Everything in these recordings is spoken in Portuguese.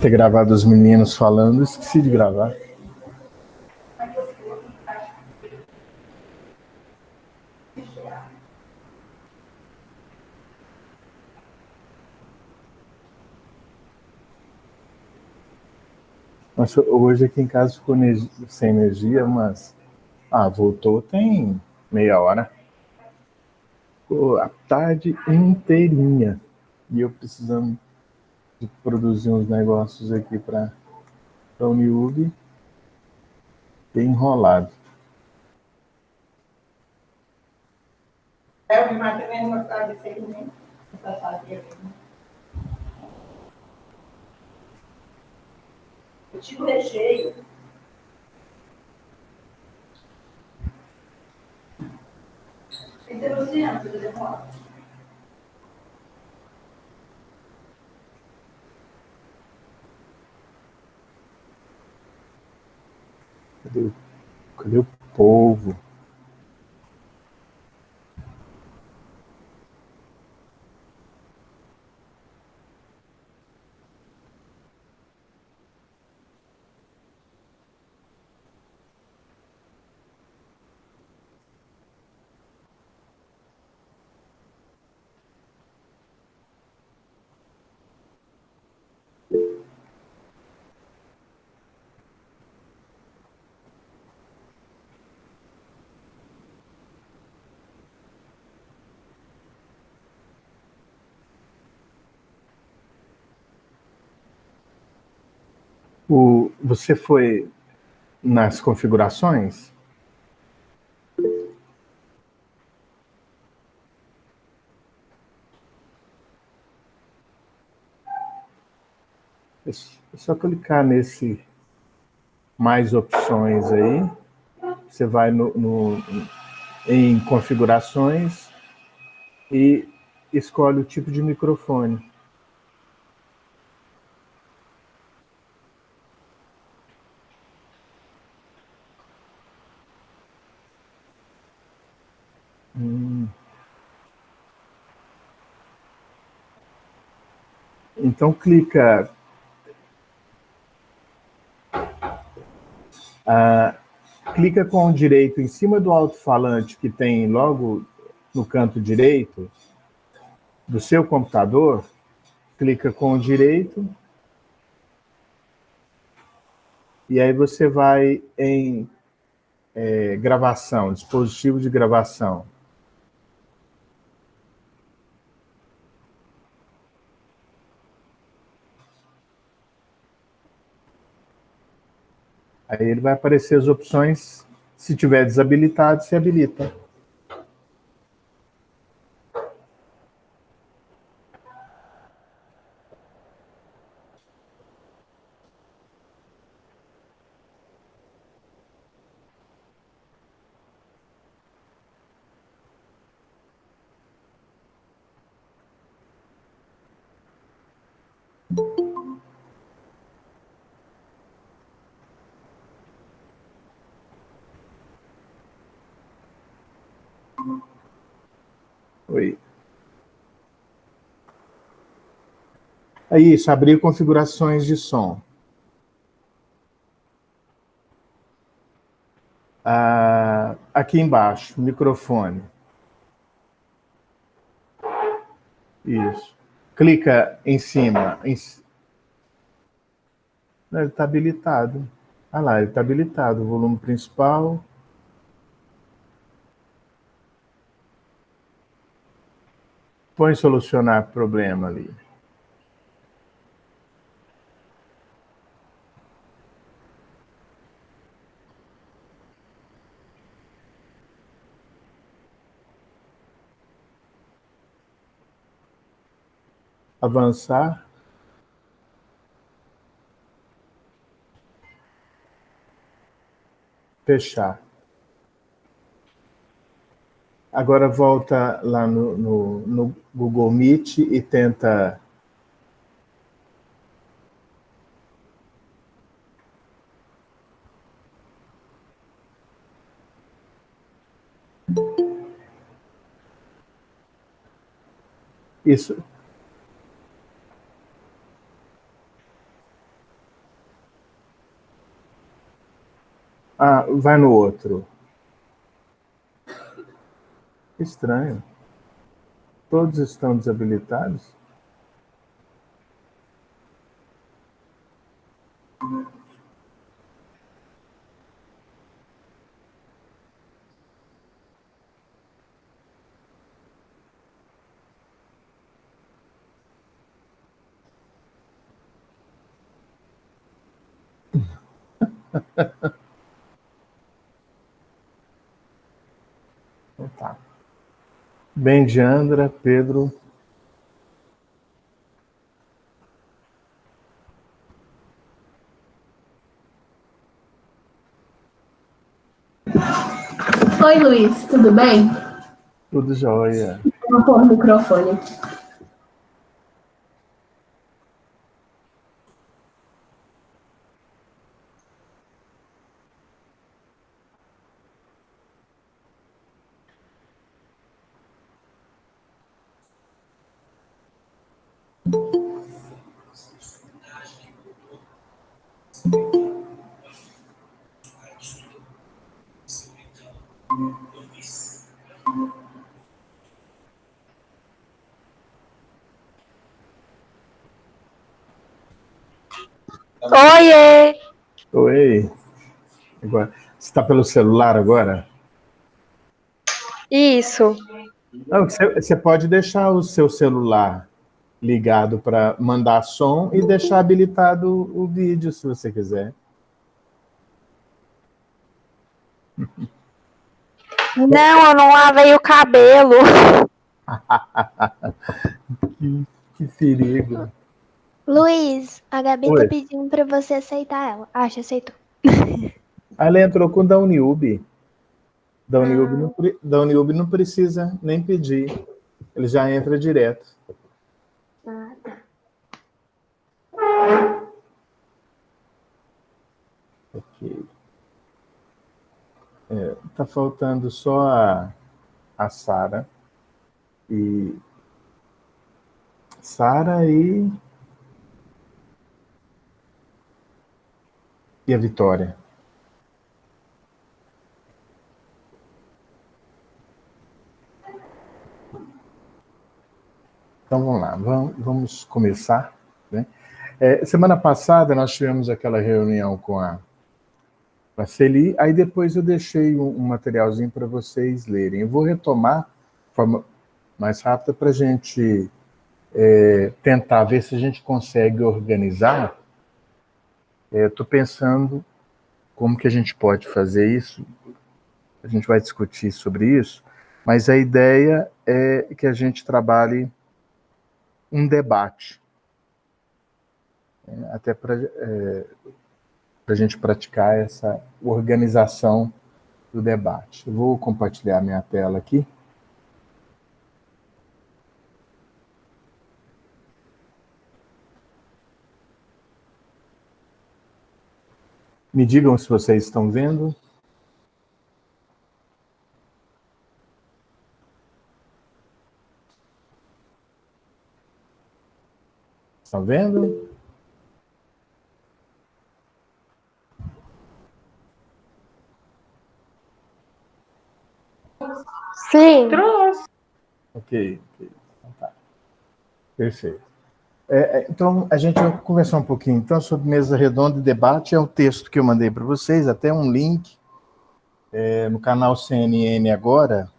Ter gravado os meninos falando, esqueci de gravar. Nossa, hoje aqui em casa ficou sem energia, mas... voltou tem meia hora. Ficou a tarde inteirinha. E eu precisando de produzir uns negócios aqui para a Uniub. Bem enrolado. O Neymar também não gostava de ser nem eu tiro o recheio. Tem que ter luciano, você demora. Cadê o povo? Você foi nas configurações? É só clicar nesse mais opções aí. Você vai em configurações e escolhe o tipo de microfone. Então clica clica com o direito em cima do alto-falante que tem logo no canto direito do seu computador, clica com o direito e aí você vai em gravação, dispositivo de gravação. Aí ele vai aparecer as opções, se tiver desabilitado, se habilita. Oi. É isso, abrir configurações de som. Aqui embaixo, microfone. Isso. Clica em cima. Ele está habilitado. Ah lá, ele está habilitado. O volume principal. Põe solucionar problema ali. Avançar. Fechar. Agora volta lá no Google Meet e tenta... Isso. Ah, vai no outro. Estranho. Todos estão desabilitados? Então tá. Bem, Diandra, Pedro. Oi, Luiz, tudo bem? Tudo jóia. Vou pôr o microfone. Oiê! Oi. Agora, você está pelo celular agora? Isso. Não, você pode deixar o seu celular ligado para mandar som e deixar habilitado o vídeo, se você quiser. Não, eu não lavei o cabelo. Que perigo. Luiz, a Gabi Oi. tá pedindo pra você aceitar ela. Ah, já aceitou. Ela entrou com o da Uniub. Da Uniub não precisa nem pedir. Ele já entra direto. Ah, tá. Ok. Tá faltando só a Sara. Sara e a Vitória. Então vamos lá, vamos começar, né? Semana passada nós tivemos aquela reunião com a Celi, aí depois eu deixei um materialzinho para vocês lerem. Eu vou retomar de forma mais rápida para a gente tentar ver se a gente consegue organizar. Estou pensando como que a gente pode fazer isso. A gente vai discutir sobre isso, mas a ideia é que a gente trabalhe um debate, até para a gente praticar essa organização do debate. Eu vou compartilhar minha tela aqui. Me digam se vocês estão vendo. Estão vendo? Sim. Ok. Então, tá. Perfeito. Então, a gente vai conversar um pouquinho então, sobre mesa redonda e debate. É um texto que eu mandei para vocês, até um link no canal CNN agora.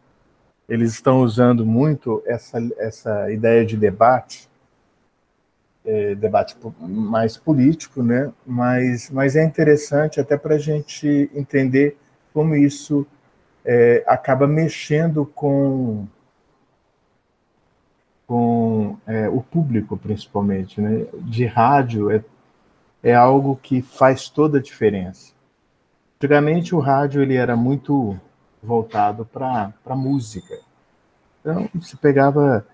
Eles estão usando muito essa ideia de debate, debate mais político, né? Mas é interessante até para a gente entender como isso acaba mexendo com o público, principalmente, né? De rádio é algo que faz toda a diferença. Antigamente o rádio ele era muito voltado para música. Então, você pegava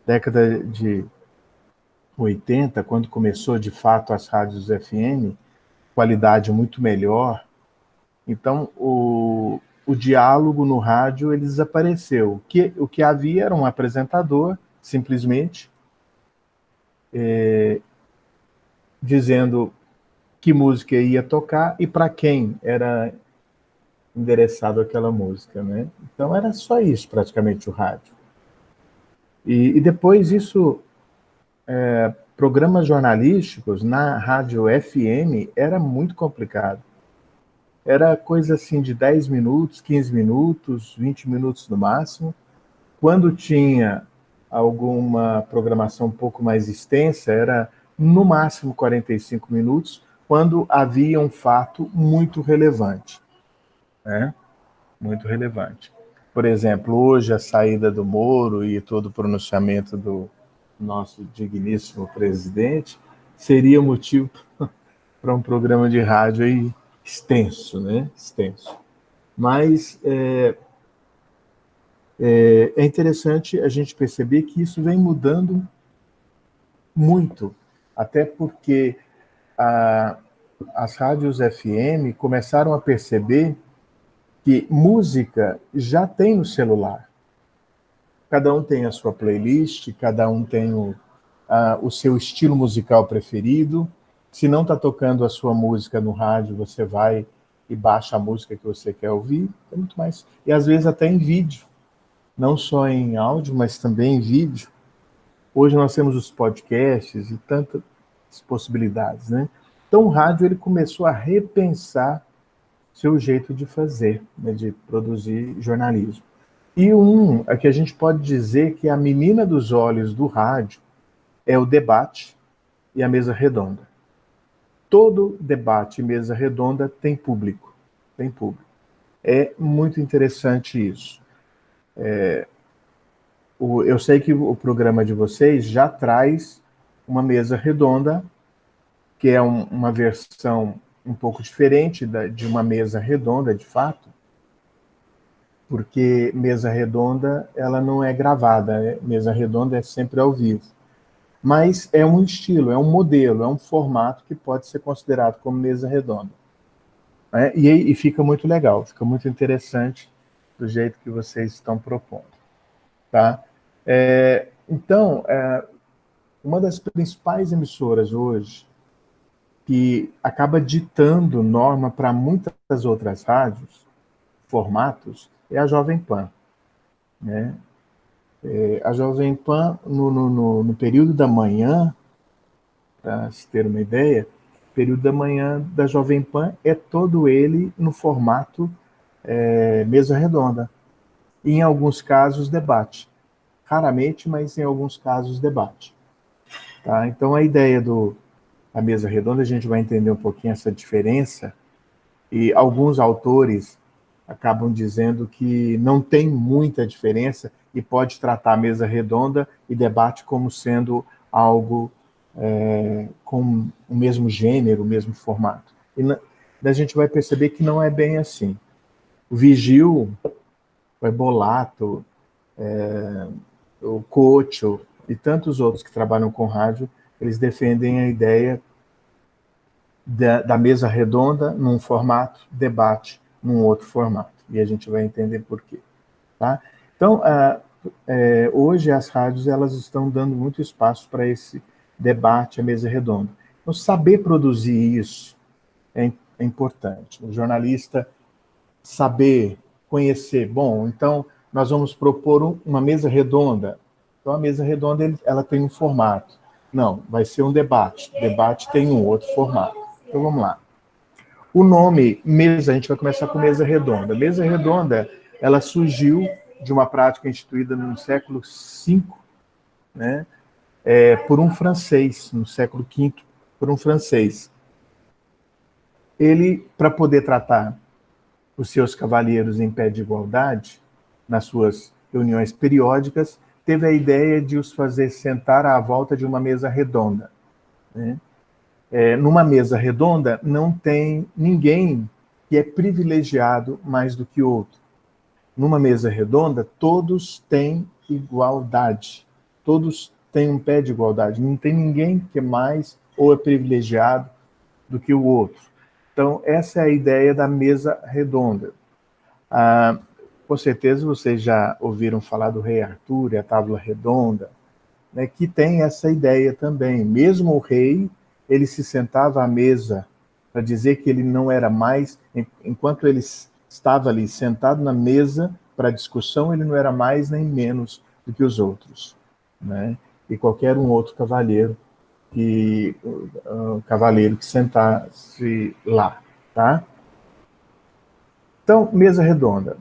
década de 80, quando começou de fato as rádios FM, qualidade muito melhor. Então, o diálogo no rádio ele desapareceu. O que havia era um apresentador, simplesmente, dizendo que música ia tocar e para quem. Era endereçado àquela música, né? Então era só isso, praticamente, o rádio. E depois isso, programas jornalísticos na rádio FM era muito complicado. Era coisa assim de 10 minutos, 15 minutos, 20 minutos no máximo. Quando tinha alguma programação um pouco mais extensa, era no máximo 45 minutos, quando havia um fato muito relevante, né? Muito relevante. Por exemplo, hoje a saída do Moro e todo o pronunciamento do nosso digníssimo presidente seria motivo para um programa de rádio aí extenso, né? Extenso. Mas é interessante a gente perceber que isso vem mudando muito, até porque as rádios FM começaram a perceber que música já tem no celular. Cada um tem a sua playlist, cada um tem o seu estilo musical preferido. Se não está tocando a sua música no rádio, você vai e baixa a música que você quer ouvir. É muito mais. E às vezes até em vídeo. Não só em áudio, mas também em vídeo. Hoje nós temos os podcasts e tantas possibilidades, né? Então o rádio ele começou a repensar seu jeito de fazer, né, de produzir jornalismo. E a que a gente pode dizer que a menina dos olhos do rádio é o debate e a mesa redonda. Todo debate e mesa redonda tem público. Tem público. É muito interessante isso. Eu sei que o programa de vocês já traz uma mesa redonda, que é uma versão um pouco diferente de uma mesa redonda, de fato, porque mesa redonda ela não é gravada, né? Mesa redonda é sempre ao vivo. Mas é um estilo, é um modelo, é um formato que pode ser considerado como mesa redonda. Né? E fica muito legal, fica muito interessante do jeito que vocês estão propondo. Tá? Então, uma das principais emissoras hoje, que acaba ditando norma para muitas outras rádios, formatos, é a Jovem Pan. Né? A Jovem Pan, no período da manhã, para se ter uma ideia, o período da manhã da Jovem Pan é todo ele no formato mesa redonda. E, em alguns casos, debate. Raramente, mas em alguns casos, debate. Tá? Então, a ideia da mesa redonda, a gente vai entender um pouquinho essa diferença, e alguns autores acabam dizendo que não tem muita diferença e pode tratar a mesa redonda e debate como sendo algo com o mesmo gênero, o mesmo formato. E a gente vai perceber que não é bem assim. O Vigil, o Ebolato, o Cocho e tantos outros que trabalham com rádio, eles defendem a ideia da mesa redonda num formato, debate num outro formato. E a gente vai entender por quê. Tá? Então, hoje as rádios elas estão dando muito espaço para esse debate, a mesa redonda. Então, saber produzir isso é importante. O jornalista saber, conhecer. Bom, então, nós vamos propor uma mesa redonda. Então, a mesa redonda ela tem um formato. Não, vai ser um debate. Debate tem um outro formato. Então, vamos lá. O nome mesa, a gente vai começar com mesa redonda. Mesa redonda, ela surgiu de uma prática instituída no século V, né, por um francês, no século V, por um francês. Ele, para poder tratar os seus cavalheiros em pé de igualdade, nas suas reuniões periódicas, teve a ideia de os fazer sentar à volta de uma mesa redonda. Né? Numa mesa redonda, não tem ninguém que é privilegiado mais do que outro. Numa mesa redonda, todos têm igualdade. Todos têm um pé de igualdade. Não tem ninguém que é mais ou é privilegiado do que o outro. Então, essa é a ideia da mesa redonda. Com certeza vocês já ouviram falar do Rei Arthur e a Tábua Redonda, né, que tem essa ideia também. Mesmo o rei, ele se sentava à mesa para dizer que ele não era mais, enquanto ele estava ali sentado na mesa para discussão, ele não era mais nem menos do que os outros, né? E qualquer um outro cavaleiro que sentasse lá, tá? Então, mesa redonda.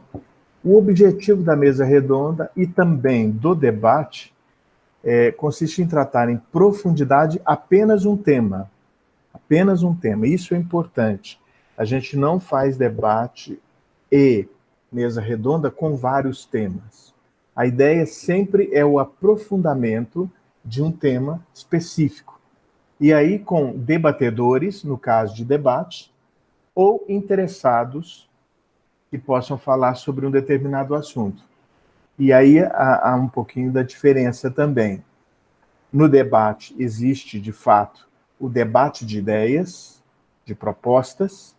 O objetivo da mesa redonda e também do debate consiste em tratar em profundidade apenas um tema. Apenas um tema. Isso é importante. A gente não faz debate e mesa redonda com vários temas. A ideia sempre é o aprofundamento de um tema específico. E aí com debatedores, no caso de debate, ou interessados que possam falar sobre um determinado assunto. E aí há um pouquinho da diferença também. No debate existe, de fato, o debate de ideias, de propostas,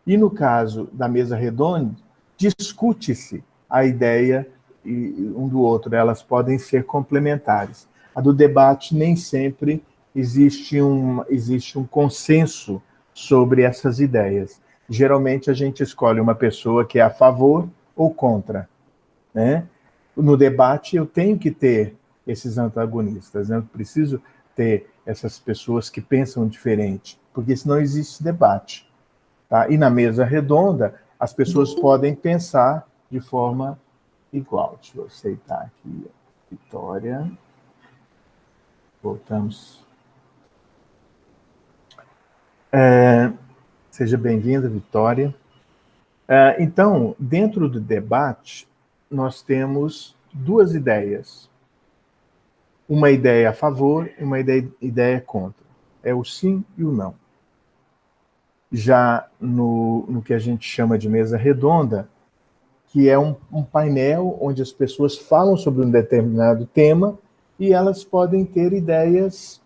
e no caso da mesa redonda, discute-se a ideia um do outro, elas podem ser complementares. A do debate nem sempre existe um consenso sobre essas ideias. Geralmente a gente escolhe uma pessoa que é a favor ou contra, né? No debate eu tenho que ter esses antagonistas, né? Eu preciso ter essas pessoas que pensam diferente, porque senão existe debate. Tá? E na mesa redonda, as pessoas podem pensar de forma igual. Deixa eu aceitar aqui a Vitória. Voltamos. Seja bem-vinda, Vitória. Então, dentro do debate, nós temos duas ideias. Uma ideia a favor e uma ideia contra. É o sim e o não. Já no que a gente chama de mesa redonda, que é um painel onde as pessoas falam sobre um determinado tema e elas podem ter ideias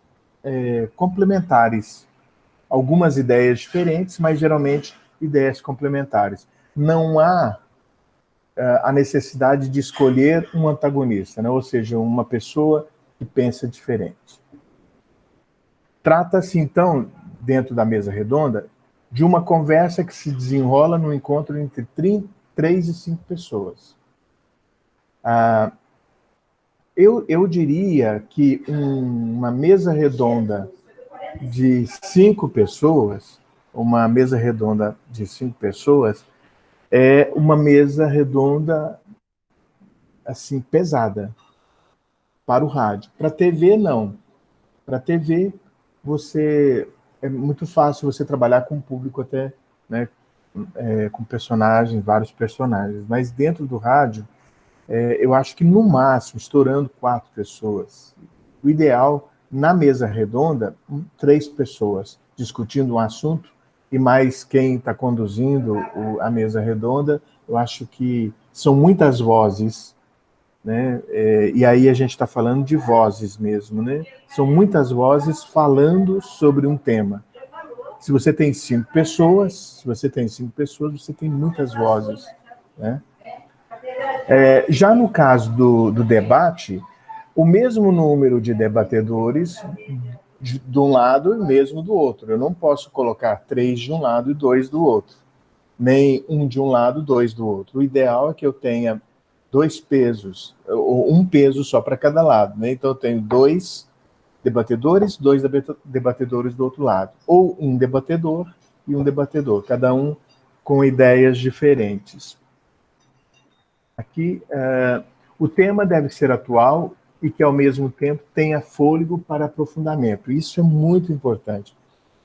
complementares. Algumas ideias diferentes, mas geralmente ideias complementares. Não há a necessidade de escolher um antagonista, né? Ou seja, uma pessoa que pensa diferente. Trata-se, então, dentro da mesa redonda, de uma conversa que se desenrola no encontro entre 3 e 5 pessoas. Eu diria que uma mesa redonda de 5 pessoas, uma mesa redonda de 5 pessoas, é uma mesa redonda, assim, pesada, para o rádio. Para a TV, não. Para a TV, é muito fácil você trabalhar com um público até, né, com personagens, vários personagens. Mas dentro do rádio, eu acho que no máximo, estourando 4 pessoas. O ideal, na mesa redonda, 3 pessoas discutindo um assunto, e mais quem está conduzindo a mesa redonda, eu acho que são muitas vozes, né? E aí a gente está falando de vozes mesmo, né? São muitas vozes falando sobre um tema. Se você tem 5 pessoas, você tem muitas vozes, né? Já no caso do debate, o mesmo número de debatedores de um lado e mesmo do outro. Eu não posso colocar 3 de um lado e 2 do outro. Nem um de um lado, 2 do outro. O ideal é que eu tenha 2 pesos, ou um peso só para cada lado, né? Então eu tenho 2 debatedores, 2 debatedores do outro lado. Ou um debatedor e um debatedor, cada um com ideias diferentes. Aqui, o tema deve ser atual e que, ao mesmo tempo, tenha fôlego para aprofundamento. Isso é muito importante.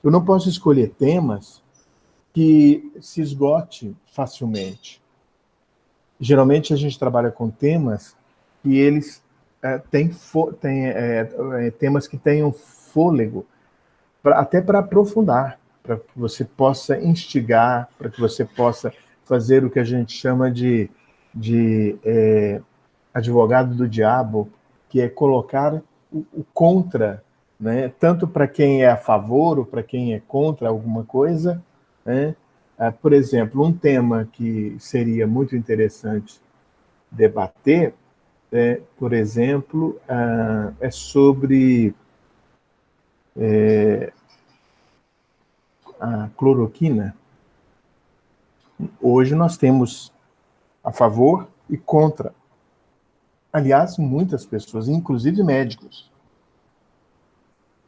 Eu não posso escolher temas que se esgote facilmente. Geralmente, a gente trabalha com temas que eles têm temas que tenham fôlego, até para aprofundar, para que você possa instigar, para que você possa fazer o que a gente chama de advogado do diabo, que é colocar o contra, né? Tanto para quem é a favor ou para quem é contra alguma coisa, né? Por exemplo, um tema que seria muito interessante debater, por exemplo, é sobre a cloroquina. Hoje nós temos a favor e contra. Aliás, muitas pessoas, inclusive médicos.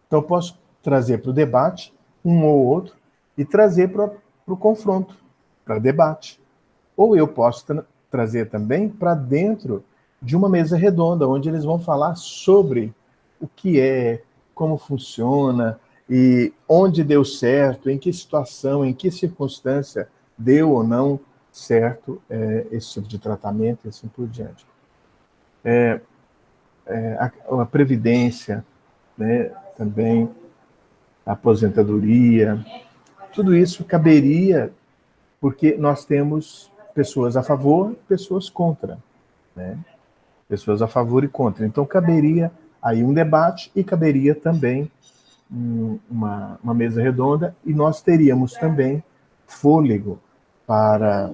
Então, eu posso trazer para o debate um ou outro e trazer para o confronto, para debate. Ou eu posso trazer também para dentro de uma mesa redonda, onde eles vão falar sobre o que é, como funciona, e onde deu certo, em que situação, em que circunstância deu ou não certo esse tipo de tratamento e assim por diante. A previdência, né, também, a aposentadoria, tudo isso caberia, porque nós temos pessoas a favor e pessoas contra, né? Pessoas a favor e contra. Então, caberia aí um debate e caberia também uma mesa redonda, e nós teríamos também fôlego para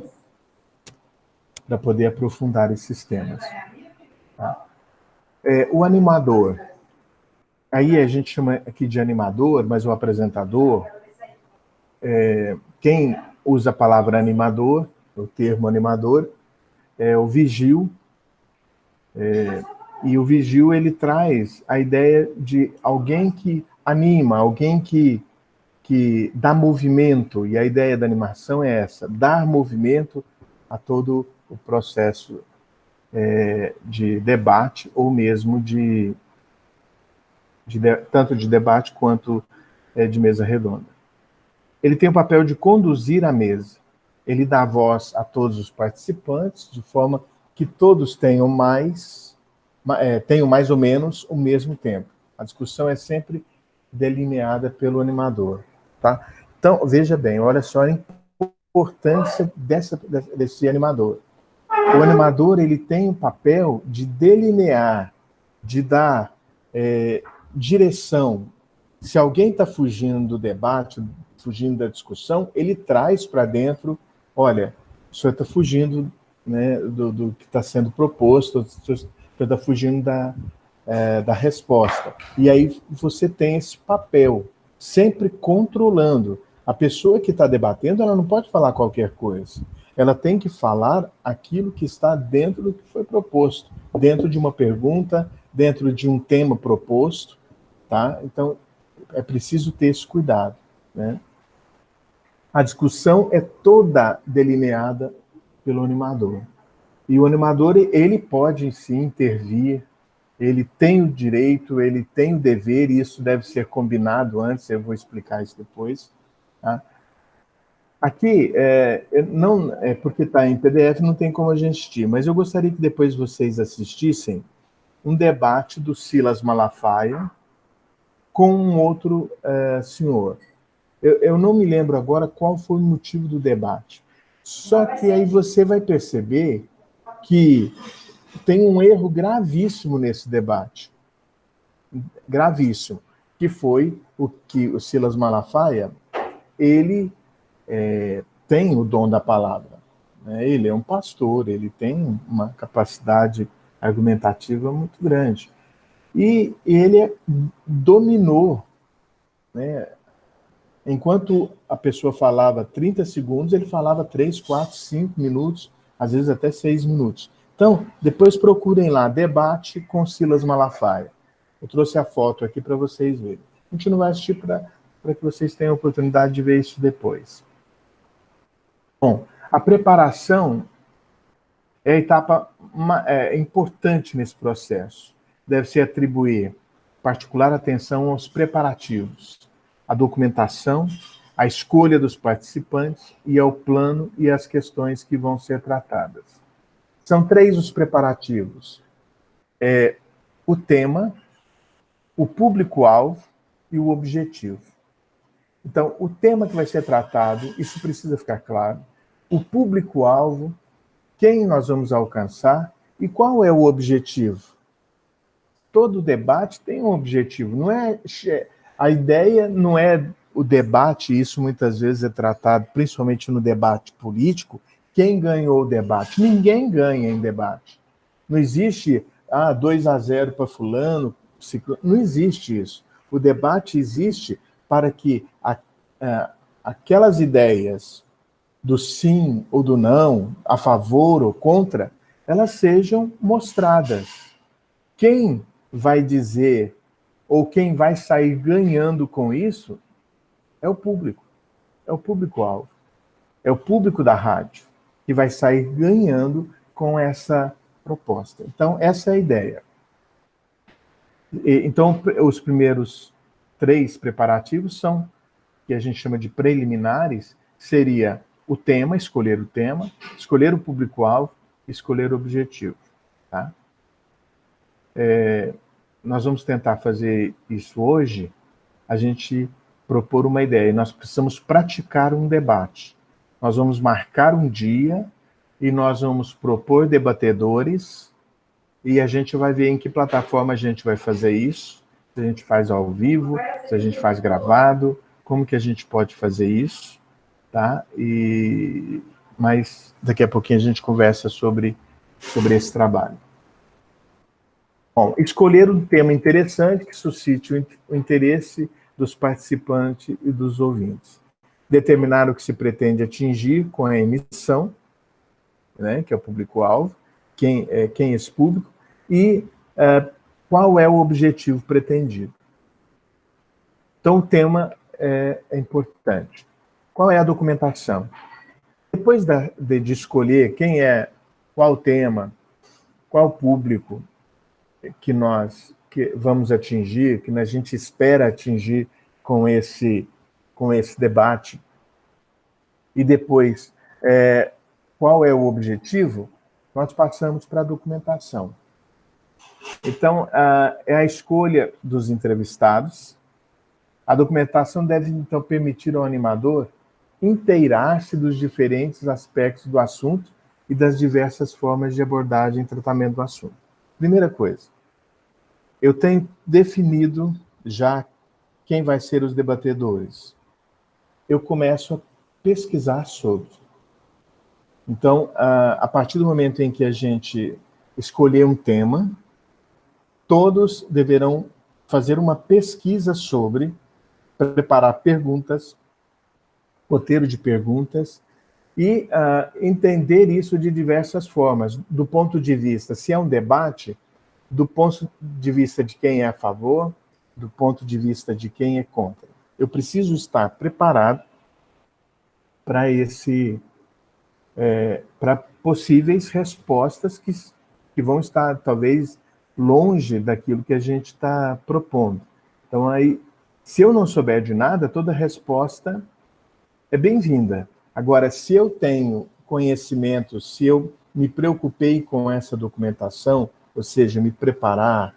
poder aprofundar esses temas. Tá? O animador. Aí a gente chama aqui de animador, mas o apresentador, quem usa a palavra animador, o termo animador, é o vigil. E o vigil, ele traz a ideia de alguém que anima, alguém que dá movimento, e a ideia da animação é essa, dar movimento a todo o processo de debate, ou mesmo tanto de debate quanto de mesa redonda. Ele tem o papel de conduzir a mesa. Ele dá voz a todos os participantes, de forma que todos tenham mais ou menos o mesmo tempo. A discussão é sempre delineada pelo animador. Tá? Então, veja bem, olha só a importância desse animador. O animador, ele tem o papel de delinear, de dar direção. Se alguém está fugindo do debate, fugindo da discussão, ele traz para dentro, olha, o senhor está fugindo, né, do que está sendo proposto, o senhor está fugindo da resposta. E aí você tem esse papel, sempre controlando. A pessoa que está debatendo, ela não pode falar qualquer coisa. Ela tem que falar aquilo que está dentro do que foi proposto, dentro de uma pergunta, dentro de um tema proposto, tá? Então, é preciso ter esse cuidado, né? A discussão é toda delineada pelo animador. E o animador, ele pode, sim, intervir, ele tem o direito, ele tem o dever, e isso deve ser combinado antes, eu vou explicar isso depois, tá? Aqui, porque está em PDF, não tem como a gente assistir, mas eu gostaria que depois vocês assistissem um debate do Silas Malafaia com um outro senhor. Eu não me lembro agora qual foi o motivo do debate. Só que aí você vai perceber que tem um erro gravíssimo nesse debate. Gravíssimo. Que foi o que o Silas Malafaia, ele tem o dom da palavra, né? Ele é um pastor, ele tem uma capacidade argumentativa muito grande. E ele dominou, né? Enquanto a pessoa falava 30 segundos, ele falava 3, 4, 5 minutos, às vezes até 6 minutos. Então, depois procurem lá, debate com Silas Malafaia. Eu trouxe a foto aqui para vocês verem. A gente não vai assistir para que vocês tenham a oportunidade de ver isso depois. Bom, a preparação é a etapa importante nesse processo. Deve-se atribuir particular atenção aos preparativos, à documentação, à escolha dos participantes e ao plano e às questões que vão ser tratadas. São 3 os preparativos. O tema, o público-alvo e o objetivo. Então, o tema que vai ser tratado, isso precisa ficar claro. O público-alvo, quem nós vamos alcançar e qual é o objetivo. Todo debate tem um objetivo. Não é, a ideia não é o debate, isso muitas vezes é tratado, principalmente no debate político, quem ganhou o debate. Ninguém ganha em debate. Não existe 2-0 para fulano, não existe isso. O debate existe para que aquelas ideias do sim ou do não, a favor ou contra, elas sejam mostradas. Quem vai dizer ou quem vai sair ganhando com isso é o público, é o público-alvo, é o público da rádio que vai sair ganhando com essa proposta. Então, essa é a ideia. Então, os primeiros 3 preparativos são, que a gente chama de preliminares, seria o tema, escolher o público-alvo, escolher o objetivo. Tá? Nós vamos tentar fazer isso hoje, a gente propor uma ideia. Nós precisamos praticar um debate. Nós vamos marcar um dia e nós vamos propor debatedores e a gente vai ver em que plataforma a gente vai fazer isso, se a gente faz ao vivo, se a gente faz gravado, como que a gente pode fazer isso, tá? Mas daqui a pouquinho a gente conversa sobre esse trabalho. Bom, escolher um tema interessante que suscite o interesse dos participantes e dos ouvintes. Determinar o que se pretende atingir com a emissão, né, que é o público-alvo, quem é esse público, e qual é o objetivo pretendido. Então, o tema é importante. Qual é a documentação? Depois de escolher qual tema, qual público que vamos atingir, que a gente espera atingir com esse debate, e depois qual é o objetivo, nós passamos para a documentação. Então, é a escolha dos entrevistados. A documentação deve, então, permitir ao animador inteirar-se dos diferentes aspectos do assunto e das diversas formas de abordagem e tratamento do assunto. Primeira coisa, eu tenho definido já quem vai ser os debatedores. Eu começo a pesquisar sobre. Então, a partir do momento em que a gente escolher um tema, todos deverão fazer uma pesquisa sobre, preparar perguntas, roteiro de perguntas, e entender isso de diversas formas, do ponto de vista, se é um debate, do ponto de vista de quem é a favor, do ponto de vista de quem é contra. Eu preciso estar preparado para para possíveis respostas que vão estar, talvez, longe daquilo que a gente está propondo. Então, aí, se eu não souber de nada, toda resposta é bem-vinda. Agora, se eu tenho conhecimento, se eu me preocupei com essa documentação, ou seja, me preparar,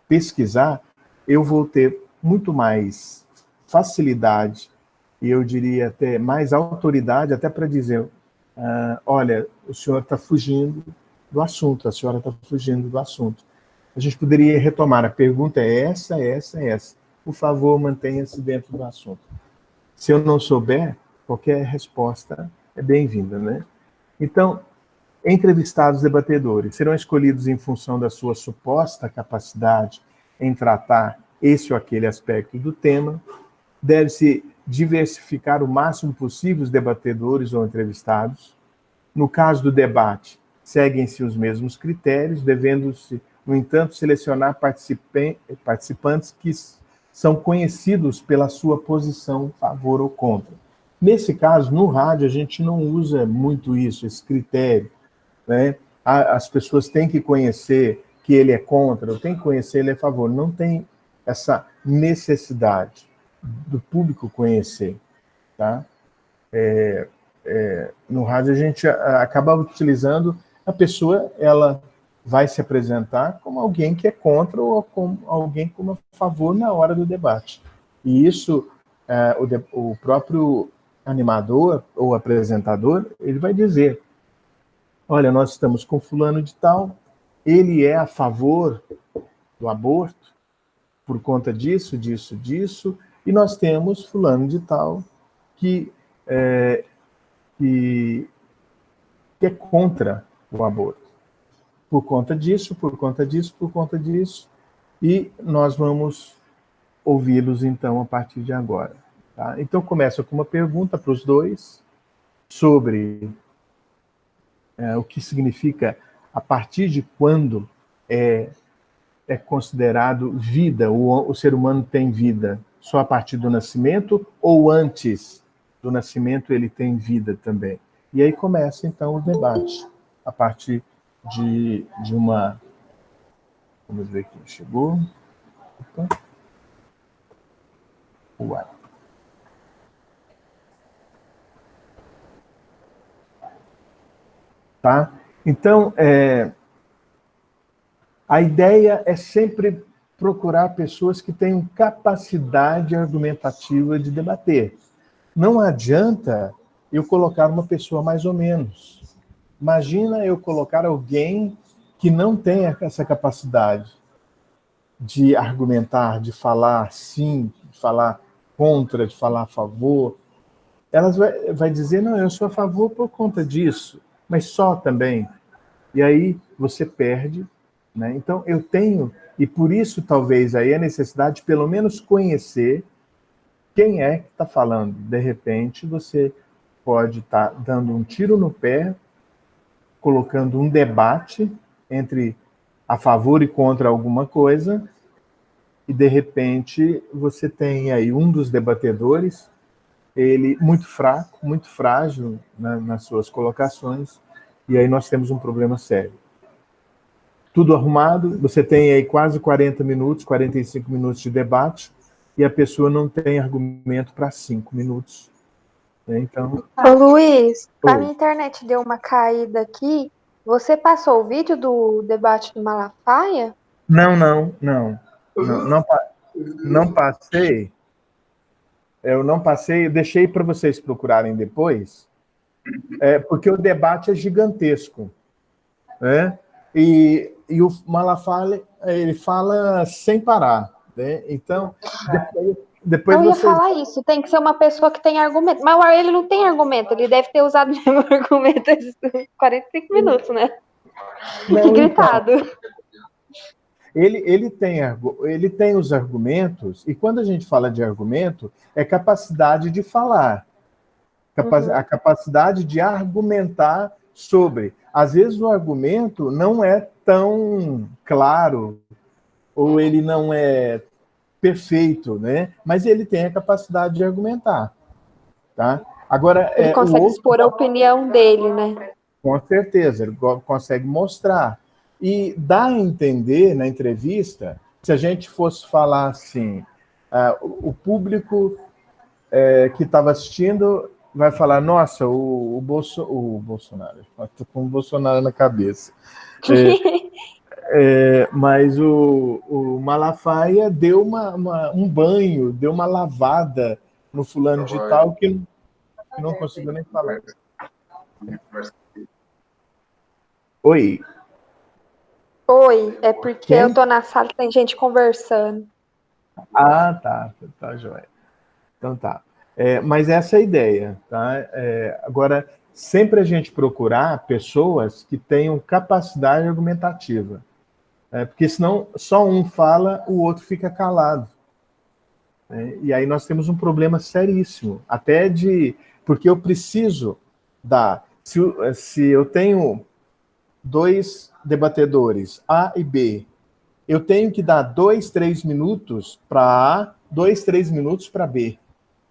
pesquisar, eu vou ter muito mais facilidade, e eu diria até mais autoridade, até para dizer, olha, o senhor está fugindo do assunto, a senhora está fugindo do assunto. A gente poderia retomar, a pergunta é essa. Por favor, mantenha-se dentro do assunto. Se eu não souber, qualquer resposta é bem-vinda, né? Então, entrevistados debatedores serão escolhidos em função da sua suposta capacidade em tratar esse ou aquele aspecto do tema. Deve-se diversificar o máximo possível os debatedores ou entrevistados. No caso do debate, seguem-se os mesmos critérios, devendo-se, no entanto, selecionar participantes que são conhecidos pela sua posição favor ou contra. Nesse caso, no rádio, a gente não usa muito isso, esse critério, né? As pessoas têm que conhecer que ele é contra, ou têm que conhecer ele é a favor. Não tem essa necessidade do público conhecer, tá? No rádio, a gente acaba utilizando a pessoa, ela vai se apresentar como alguém que é contra ou como alguém como a favor na hora do debate. E isso, o próprio animador ou apresentador, ele vai dizer, olha, nós estamos com fulano de tal, ele é a favor do aborto por conta disso, e nós temos fulano de tal que é contra o aborto. Por conta disso, e nós vamos ouvi-los, então, a partir de agora. Tá? Então, começa com uma pergunta para os dois, sobre o que significa a partir de quando é considerado vida, o ser humano tem vida só a partir do nascimento ou antes do nascimento ele tem vida também. E aí começa, então, o debate, a partir de uma... Vamos ver quem chegou. Opa. Uai. Tá? Então, a ideia é sempre procurar pessoas que tenham capacidade argumentativa de debater. Não adianta eu colocar uma pessoa mais ou menos. Imagina eu colocar alguém que não tenha essa capacidade de argumentar, de falar sim, de falar contra, de falar a favor. Ela vai dizer, não, eu sou a favor por conta disso, mas só também. E aí você perde, né? Então eu tenho, e por isso talvez aí a necessidade de pelo menos conhecer quem é que está falando. De repente você pode estar dando um tiro no pé, colocando um debate entre a favor e contra alguma coisa, e de repente você tem aí um dos debatedores, ele muito fraco, muito frágil, né, nas suas colocações, e aí nós temos um problema sério. Tudo arrumado, você tem aí quase 40 minutos, 45 minutos de debate, e a pessoa não tem argumento para 5 minutos. Então... Ô, Luiz, Oi. a minha internet deu uma caída aqui. Você passou o vídeo do debate do Malafaia? Não passei. Eu não passei, eu deixei para vocês procurarem depois, porque o debate é gigantesco, né? E o Malafaia, ele fala sem parar, né? Então, depois Eu ia vocês... falar isso, tem que ser uma pessoa que tem argumento. Mas ele não tem argumento, ele deve ter usado o mesmo argumento esses 45 minutos, né? Não, Gritado. então, ele tem os argumentos, e quando a gente fala de argumento, é capacidade de falar, a capacidade de argumentar sobre. Às vezes o argumento não é tão claro, ou ele não é perfeito, né? Mas ele tem a capacidade de argumentar. Tá? Agora, Ele consegue expor a opinião dele, né? Com certeza, ele consegue mostrar. E dá a entender na entrevista, se a gente fosse falar assim, o público que estava assistindo vai falar, nossa, o Bolsonaro, estou com o Bolsonaro na cabeça. Mas o Malafaia deu um banho, deu uma lavada no fulano de tal que não conseguiu nem falar. Oi. Oi, é porque Quem? eu tô na sala e tem gente conversando. Ah, tá, joia. Então tá. Mas essa é a ideia, tá? Agora, sempre a gente procurar pessoas que tenham capacidade argumentativa. Porque senão só um fala, o outro fica calado. E aí nós temos um problema seríssimo. Porque eu preciso dar... Se eu tenho 2 debatedores, A e B, eu tenho que dar 2, 3 minutos para A, 2, 3 minutos para B.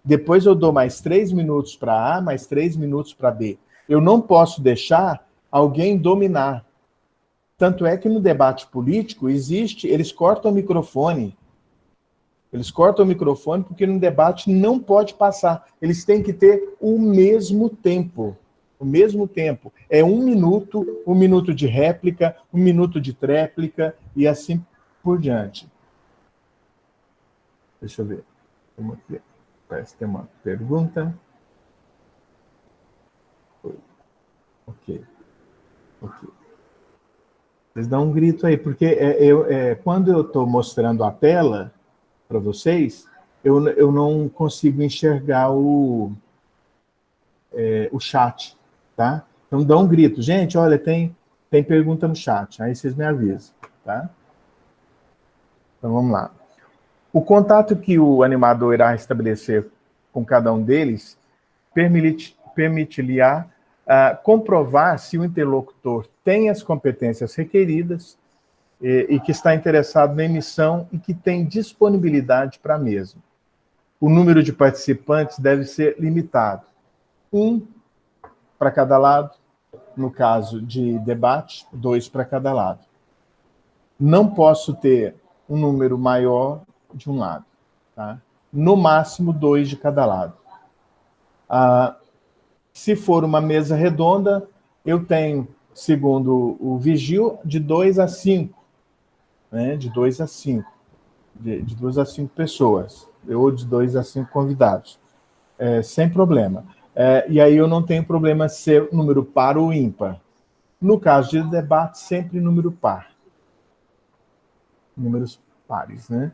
Depois eu dou mais 3 minutos para A, mais 3 minutos para B. Eu não posso deixar alguém dominar. Tanto é que no debate político eles cortam o microfone. Eles cortam o microfone porque no debate não pode passar. Eles têm que ter o mesmo tempo. O mesmo tempo. É 1 minuto de réplica, 1 minuto de tréplica e assim por diante. Deixa eu ver. Parece que tem uma pergunta. Ok. Vocês dão um grito aí, porque quando eu estou mostrando a tela para vocês, eu não consigo enxergar o chat. Tá? Então dá um grito. Gente, olha, tem pergunta no chat. Aí vocês me avisam. Tá? Então vamos lá. O contato que o animador irá estabelecer com cada um deles permitir-lhe-á comprovar se o interlocutor tem as competências requeridas e que está interessado na emissão e que tem disponibilidade para a mesma. O número de participantes deve ser limitado. 1 para cada lado, no caso de debate, 2 para cada lado. Não posso ter um número maior de um lado. Tá? No máximo, 2 de cada lado. Se for uma mesa redonda, eu tenho, segundo o vigil, de 2 a 5. Né? De 2 a 5. De 2 a 5 pessoas. Ou de 2 a 5 convidados. Sem problema. E aí eu não tenho problema ser número par ou ímpar. No caso de debate, sempre número par. Números pares, né?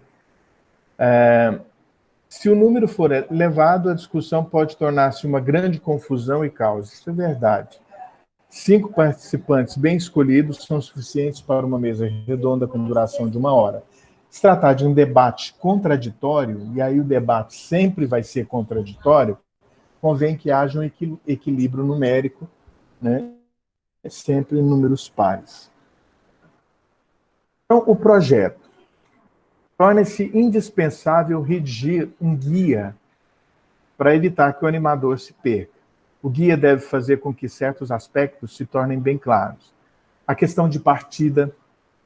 Se o número for elevado, a discussão pode tornar-se uma grande confusão e caos. Isso é verdade. 5 participantes bem escolhidos são suficientes para uma mesa redonda com duração de 1 hora. Se tratar de um debate contraditório, e aí o debate sempre vai ser contraditório, convém que haja um equilíbrio numérico, né? Sempre em números pares. Então, o projeto. Torna-se indispensável redigir um guia para evitar que o animador se perca. O guia deve fazer com que certos aspectos se tornem bem claros. A questão de partida,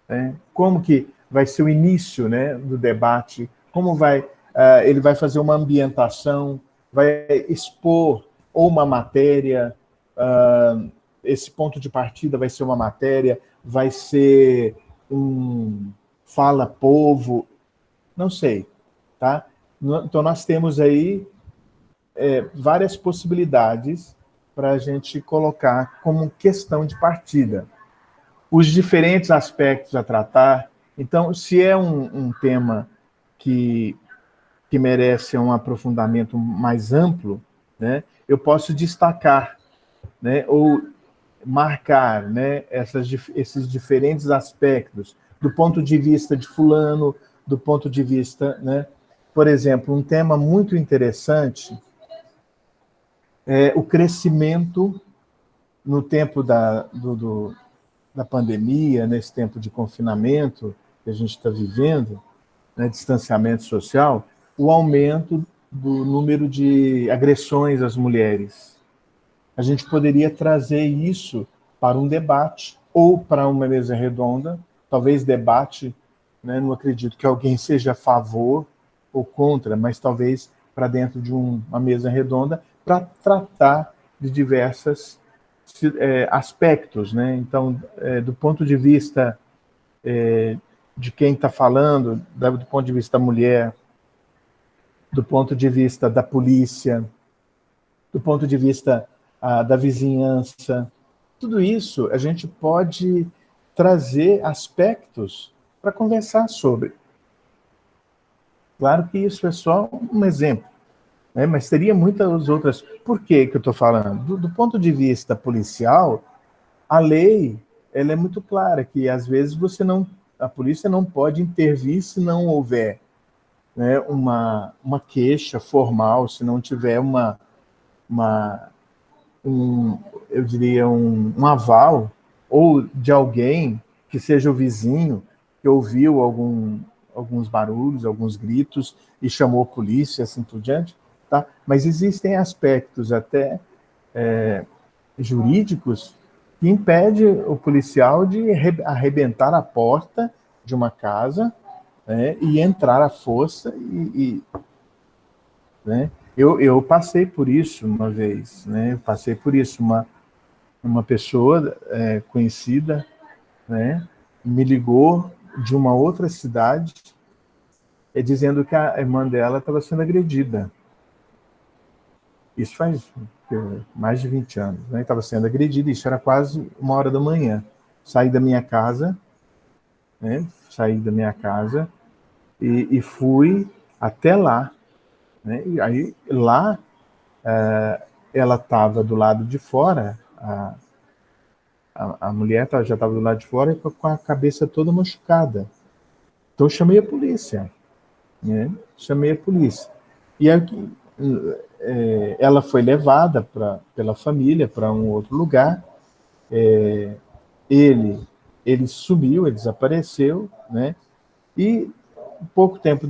né? Como que vai ser o início, né, do debate, como ele vai fazer uma ambientação, vai expor ou uma matéria, esse ponto de partida vai ser uma matéria, vai ser um fala-povo, não sei, tá? Então, nós temos aí várias possibilidades para a gente colocar como questão de partida. Os diferentes aspectos a tratar. Então, se é um tema que merece um aprofundamento mais amplo, né, eu posso destacar, né, ou marcar, né, esses diferentes aspectos, do ponto de vista de fulano, do ponto de vista, né, por exemplo, um tema muito interessante é o crescimento no tempo da pandemia, nesse tempo de confinamento que a gente está vivendo, né, distanciamento social, o aumento do número de agressões às mulheres. A gente poderia trazer isso para um debate, ou para uma mesa redonda, talvez debate, né, não acredito que alguém seja a favor ou contra, mas talvez para dentro de uma mesa redonda, para tratar de diversos aspectos, né? Então, do ponto de vista de quem está falando, do ponto de vista da mulher, do ponto de vista da polícia, do ponto de vista da vizinhança, tudo isso a gente pode trazer aspectos para conversar sobre. Claro que isso é só um exemplo, né? Mas teria muitas outras. Por que eu estou falando? Do ponto de vista policial, a lei ela é muito clara, que às vezes a polícia não pode intervir se não houver, né, uma queixa formal, se não tiver eu diria, um aval, ou de alguém que seja o vizinho, que ouviu alguns barulhos, alguns gritos, e chamou a polícia, assim por diante. Tá? Mas existem aspectos até jurídicos que impedem o policial de arrebentar a porta de uma casa, né, e entrar à força né? Eu passei por isso uma vez, né? Eu passei por isso. Uma pessoa conhecida, né, me ligou de uma outra cidade dizendo que a irmã dela estava sendo agredida. Isso faz mais de 20 anos, né? Estava sendo agredida, isso era quase 1h da manhã. Saí da minha casa, né? E fui até lá, né? E aí lá ela estava do lado de fora, a mulher já estava do lado de fora com a cabeça toda machucada. Então eu chamei a polícia, né? Chamei a polícia. E aí, ela foi levada pela família para um outro lugar. Ele sumiu, ele desapareceu, né? E pouco tempo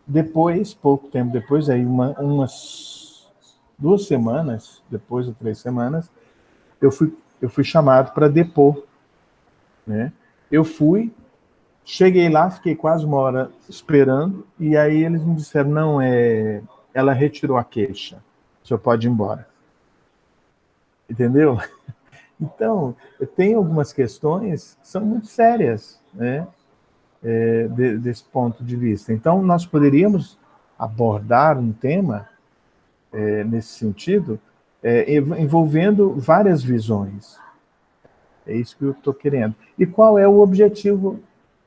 depois, aí umas 2 semanas, depois ou 3 semanas, eu fui chamado para depor, né? Eu cheguei lá, fiquei quase 1 hora esperando, e aí eles me disseram, não, ela retirou a queixa, o senhor pode ir embora. Entendeu? Então, tem algumas questões que são muito sérias, né? Desse ponto de vista. Então, nós poderíamos abordar um tema nesse sentido, envolvendo várias visões. É isso que eu estou querendo. E qual é o objetivo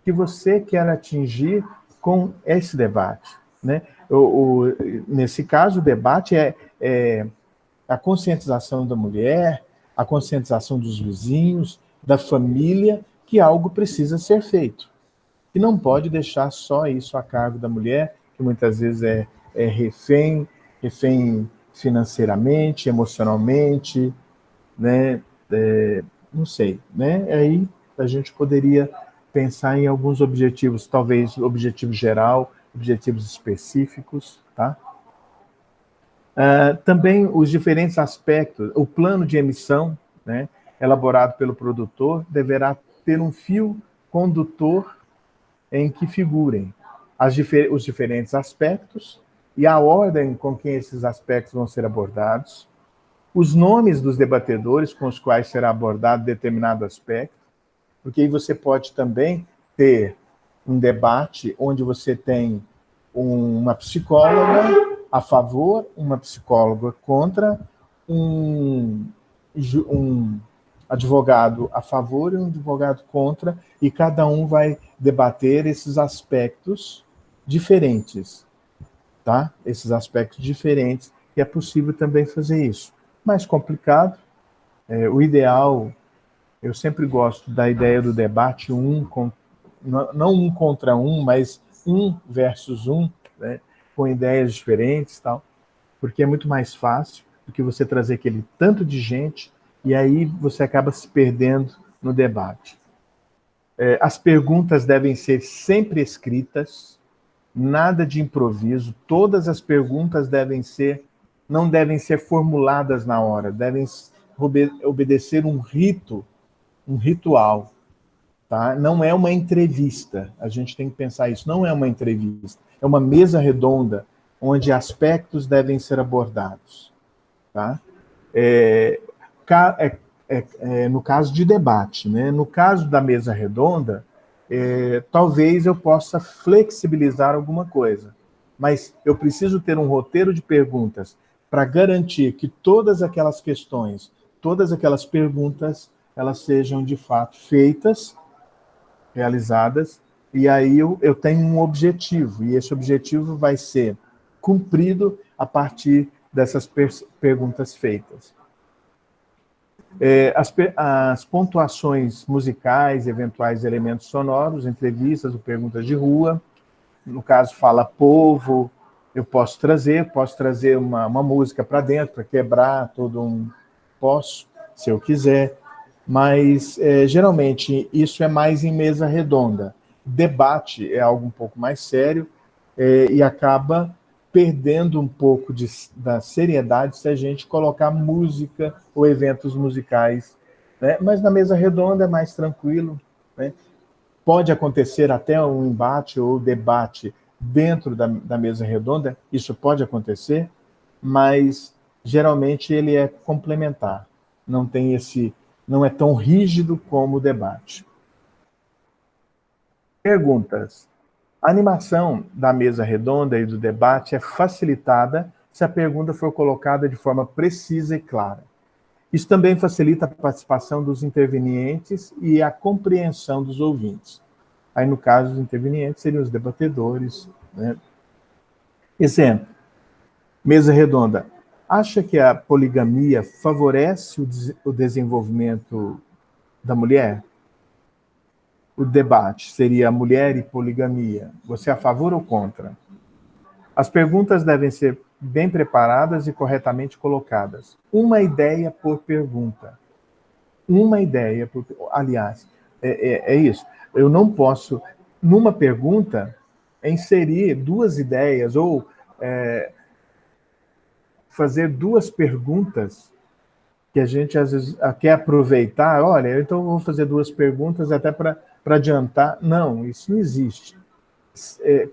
que você quer atingir com esse debate, né? Nesse caso, o debate é a conscientização da mulher, a conscientização dos vizinhos, da família, que algo precisa ser feito. E não pode deixar só isso a cargo da mulher, que muitas vezes é refém financeiramente, emocionalmente, né? Não sei, né? Aí a gente poderia pensar em alguns objetivos, talvez objetivo geral, objetivos específicos, tá? Também os diferentes aspectos, o plano de emissão, né, elaborado pelo produtor, deverá ter um fio condutor em que figurem os diferentes aspectos e a ordem com que esses aspectos vão ser abordados, os nomes dos debatedores com os quais será abordado determinado aspecto, porque aí você pode também ter um debate onde você tem uma psicóloga a favor, uma psicóloga contra, um advogado a favor e um advogado contra, e cada um vai debater esses aspectos diferentes, tá? Esses aspectos diferentes, e é possível também fazer isso. Mais complicado, o ideal, eu sempre gosto da ideia do debate não um contra um, mas um versus um, né? Com ideias diferentes, tal, porque é muito mais fácil do que você trazer aquele tanto de gente e aí você acaba se perdendo no debate. As perguntas devem ser sempre escritas, nada de improviso, todas as perguntas não devem ser formuladas na hora, devem obedecer um ritual, tá? Não é uma entrevista, a gente tem que pensar isso, não é uma entrevista, é uma mesa redonda, onde aspectos devem ser abordados, tá? No caso de debate, né? No caso da mesa redonda, talvez eu possa flexibilizar alguma coisa, mas eu preciso ter um roteiro de perguntas para garantir que todas aquelas questões, todas aquelas perguntas, elas sejam de fato feitas, realizadas, e aí eu tenho um objetivo, e esse objetivo vai ser cumprido a partir dessas perguntas feitas. As pontuações musicais, eventuais elementos sonoros, entrevistas ou perguntas de rua, no caso fala povo, eu posso trazer uma música para dentro, para quebrar todo um... Posso, se eu quiser, mas geralmente isso é mais em mesa redonda. Debate é algo um pouco mais sério e acaba perdendo um pouco da seriedade se a gente colocar música ou eventos musicais, né? Mas na mesa redonda é mais tranquilo, né? Pode acontecer até um embate ou debate dentro da mesa redonda, isso pode acontecer, mas geralmente ele é complementar, não é tão rígido como o debate. Perguntas. A animação da mesa redonda e do debate é facilitada se a pergunta for colocada de forma precisa e clara. Isso também facilita a participação dos intervenientes e a compreensão dos ouvintes. Aí, no caso, os intervenientes seriam os debatedores, né? Exemplo. Mesa redonda. Acha que a poligamia favorece o desenvolvimento da mulher? O debate seria mulher e poligamia. Você é a favor ou contra? As perguntas devem ser bem preparadas e corretamente colocadas. Uma ideia por pergunta. Uma ideia por... Aliás, é isso. Eu não posso, numa pergunta, inserir duas ideias ou fazer duas perguntas que a gente, às vezes, quer aproveitar. Olha, então eu vou fazer duas perguntas até para adiantar. Não, isso não existe.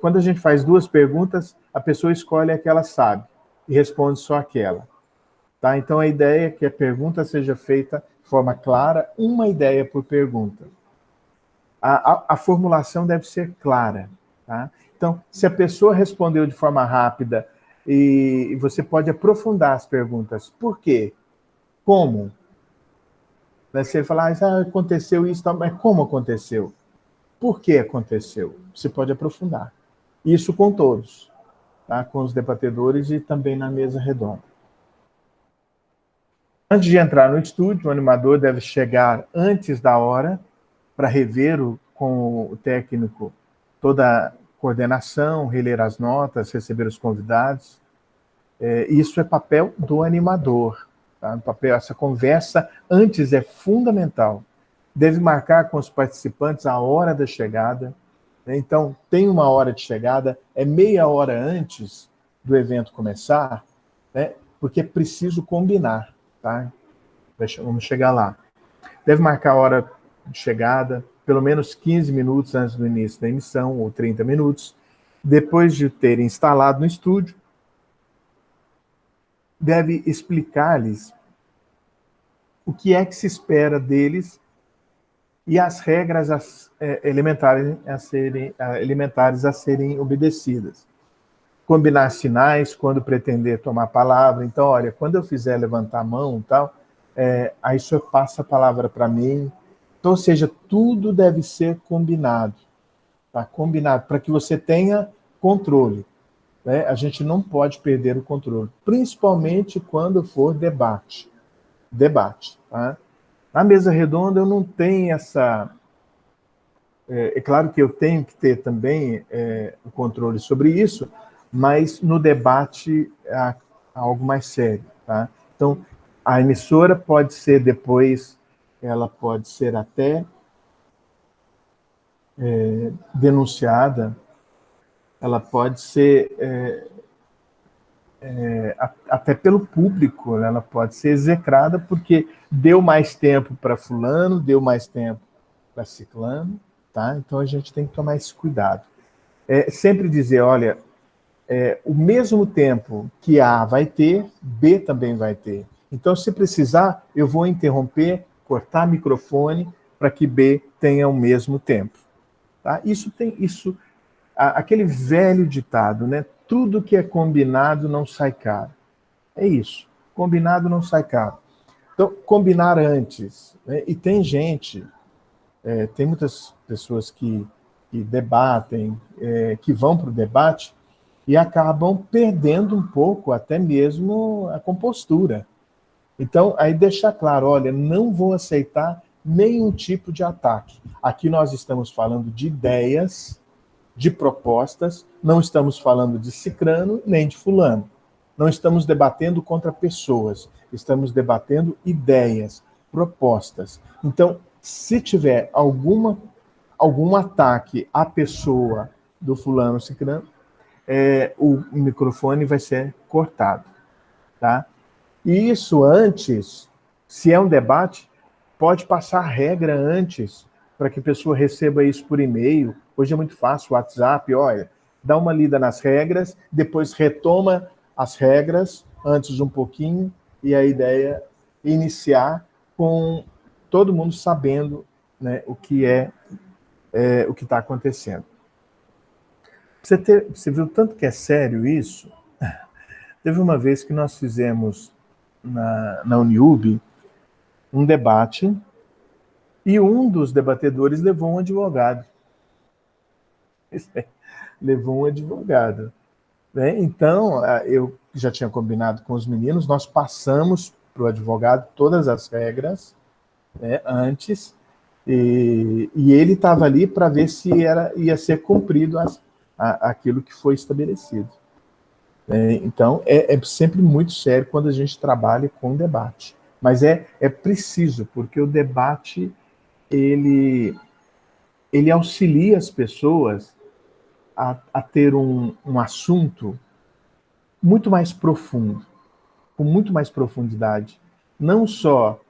Quando a gente faz duas perguntas, a pessoa escolhe a que ela sabe e responde só aquela. Tá? Então, a ideia é que a pergunta seja feita de forma clara, uma ideia por pergunta. A formulação deve ser clara. Tá? Então, se a pessoa respondeu de forma rápida, e você pode aprofundar as perguntas. Por quê? Como? Você fala, aconteceu isso, mas como aconteceu? Por que aconteceu? Você pode aprofundar. Isso com todos, tá? Com os debatedores e também na mesa redonda. Antes de entrar no estúdio, o animador deve chegar antes da hora para rever com o técnico toda a coordenação, reler as notas, receber os convidados. Isso é papel do animador. Tá? Essa conversa antes é fundamental. Deve marcar com os participantes a hora da chegada. Né? Então, tem uma hora de chegada, é meia hora antes do evento começar, né? Porque é preciso combinar. Tá? Vamos chegar lá. Deve marcar a hora de chegada, pelo menos 15 minutos antes do início da emissão, ou 30 minutos, depois de ter instalado no estúdio. Deve explicar-lhes o que é que se espera deles e as regras elementares a serem obedecidas. Combinar sinais quando pretender tomar a palavra. Então, olha, quando eu fizer levantar a mão e tal, aí o senhor passa a palavra para mim. Então, ou seja, tudo deve ser combinado. Tá? Combinado, para que você tenha controle. Né? A gente não pode perder o controle, principalmente quando for debate. Tá? Na mesa redonda eu não tenho essa... É claro que eu tenho que ter também o controle sobre isso, mas no debate há algo mais sério. Tá? Então, a emissora pode ser depois, ela pode ser até denunciada, ela pode ser até pelo público, né? Ela pode ser execrada porque deu mais tempo para fulano, deu mais tempo para ciclano, tá? Então a gente tem que tomar esse cuidado. Sempre dizer, olha, o mesmo tempo que A vai ter, B também vai ter. Então, se precisar, eu vou interromper, cortar microfone para que B tenha o mesmo tempo. Tá? Aquele velho ditado, né? Tudo que é combinado não sai caro. É isso. Combinado não sai caro. Então, combinar antes. Né? E tem gente, tem muitas pessoas que debatem, que vão para o debate e acabam perdendo um pouco, até mesmo, a compostura. Então, aí deixar claro, olha, não vou aceitar nenhum tipo de ataque. Aqui nós estamos falando de ideias, de propostas, não estamos falando de cicrano nem de fulano. Não estamos debatendo contra pessoas, estamos debatendo ideias, propostas. Então, se tiver algum ataque à pessoa do fulano cicrano, o microfone vai ser cortado. Tá? E isso antes, se é um debate, pode passar regra antes, para que a pessoa receba isso por e-mail. Hoje é muito fácil, WhatsApp, olha, dá uma lida nas regras, depois retoma as regras, antes um pouquinho, e a ideia é iniciar com todo mundo sabendo, né, o que está acontecendo. Você viu tanto que é sério isso? Teve uma vez que nós fizemos na Uniub um debate e um dos debatedores levou um advogado. Levou um advogado. Né? Então, eu já tinha combinado com os meninos, nós passamos para o advogado todas as regras, né, antes, e ele estava ali para ver se ia ser cumprido aquilo que foi estabelecido. Então, é sempre muito sério quando a gente trabalha com debate. Mas é preciso, porque o debate, ele auxilia as pessoas a ter um assunto muito mais profundo, com muito mais profundidade. Não só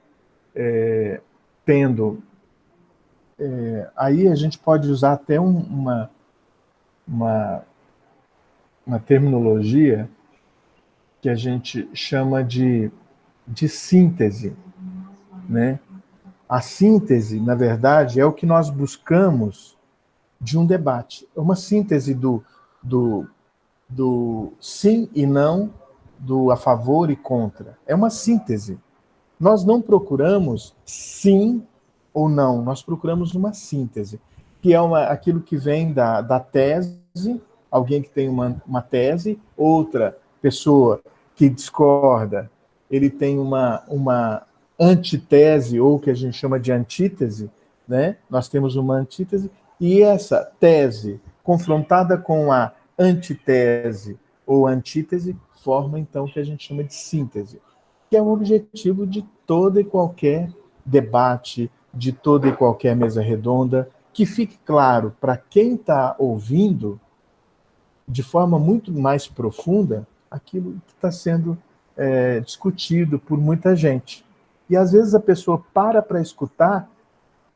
tendo... aí a gente pode usar até uma terminologia que a gente chama de síntese, né? A síntese, na verdade, é o que nós buscamos de um debate. É uma síntese do sim e não, do a favor e contra. É uma síntese. Nós não procuramos sim ou não, nós procuramos uma síntese, que é aquilo que vem da tese, alguém que tem uma tese, outra pessoa que discorda, ele tem uma antitese, ou que a gente chama de antítese, né? Nós temos uma antítese, e essa tese, confrontada com a antitese ou antítese, forma, então, o que a gente chama de síntese, que é o objetivo de todo e qualquer debate, de toda e qualquer mesa redonda, que fique claro para quem está ouvindo, de forma muito mais profunda, aquilo que está sendo discutido por muita gente. E, às vezes, a pessoa para escutar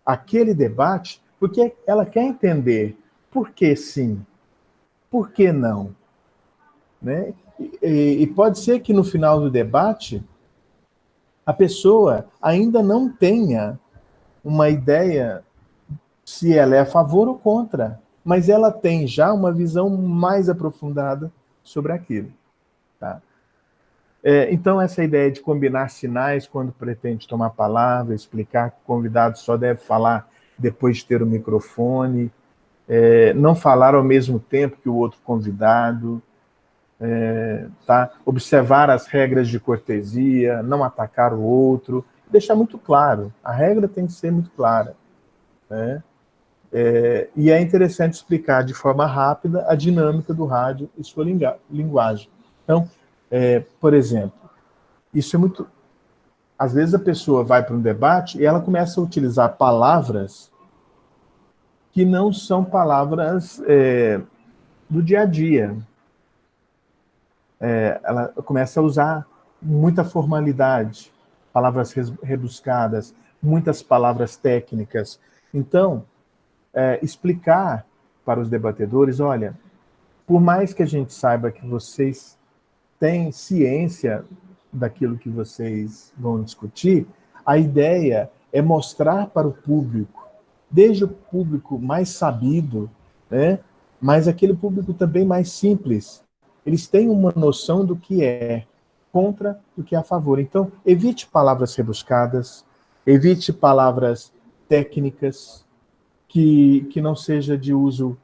aquele debate porque ela quer entender por que sim, por que não. Né? E pode ser que, no final do debate, a pessoa ainda não tenha uma ideia se ela é a favor ou contra, mas ela tem já uma visão mais aprofundada sobre aquilo. Tá? Então, essa ideia de combinar sinais quando pretende tomar palavra, explicar que o convidado só deve falar depois de ter o microfone, não falar ao mesmo tempo que o outro convidado, tá? Observar as regras de cortesia, não atacar o outro, deixar muito claro. A regra tem que ser muito clara. Né? E é interessante explicar de forma rápida a dinâmica do rádio e sua linguagem. Então, por exemplo, isso é muito... Às vezes a pessoa vai para um debate e ela começa a utilizar palavras que não são palavras do dia a dia. Ela começa a usar muita formalidade, palavras rebuscadas, muitas palavras técnicas. Então, explicar para os debatedores, olha, por mais que a gente saiba que vocês têm ciência daquilo que vocês vão discutir, a ideia é mostrar para o público, desde o público mais sabido, né, mas aquele público também mais simples, eles têm uma noção do que é contra, do que é a favor. Então, evite palavras rebuscadas, evite palavras técnicas, que não seja de uso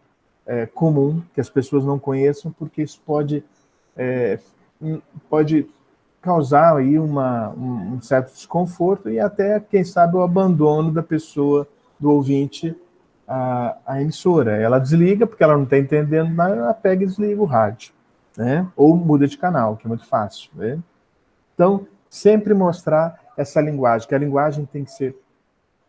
comum, que as pessoas não conheçam, porque isso pode causar aí um certo desconforto e até, quem sabe, o abandono da pessoa, do ouvinte, a emissora. Ela desliga porque ela não está entendendo nada, ela pega e desliga o rádio, né? Ou muda de canal, que é muito fácil. Né? Então, sempre mostrar essa linguagem, que a linguagem tem que ser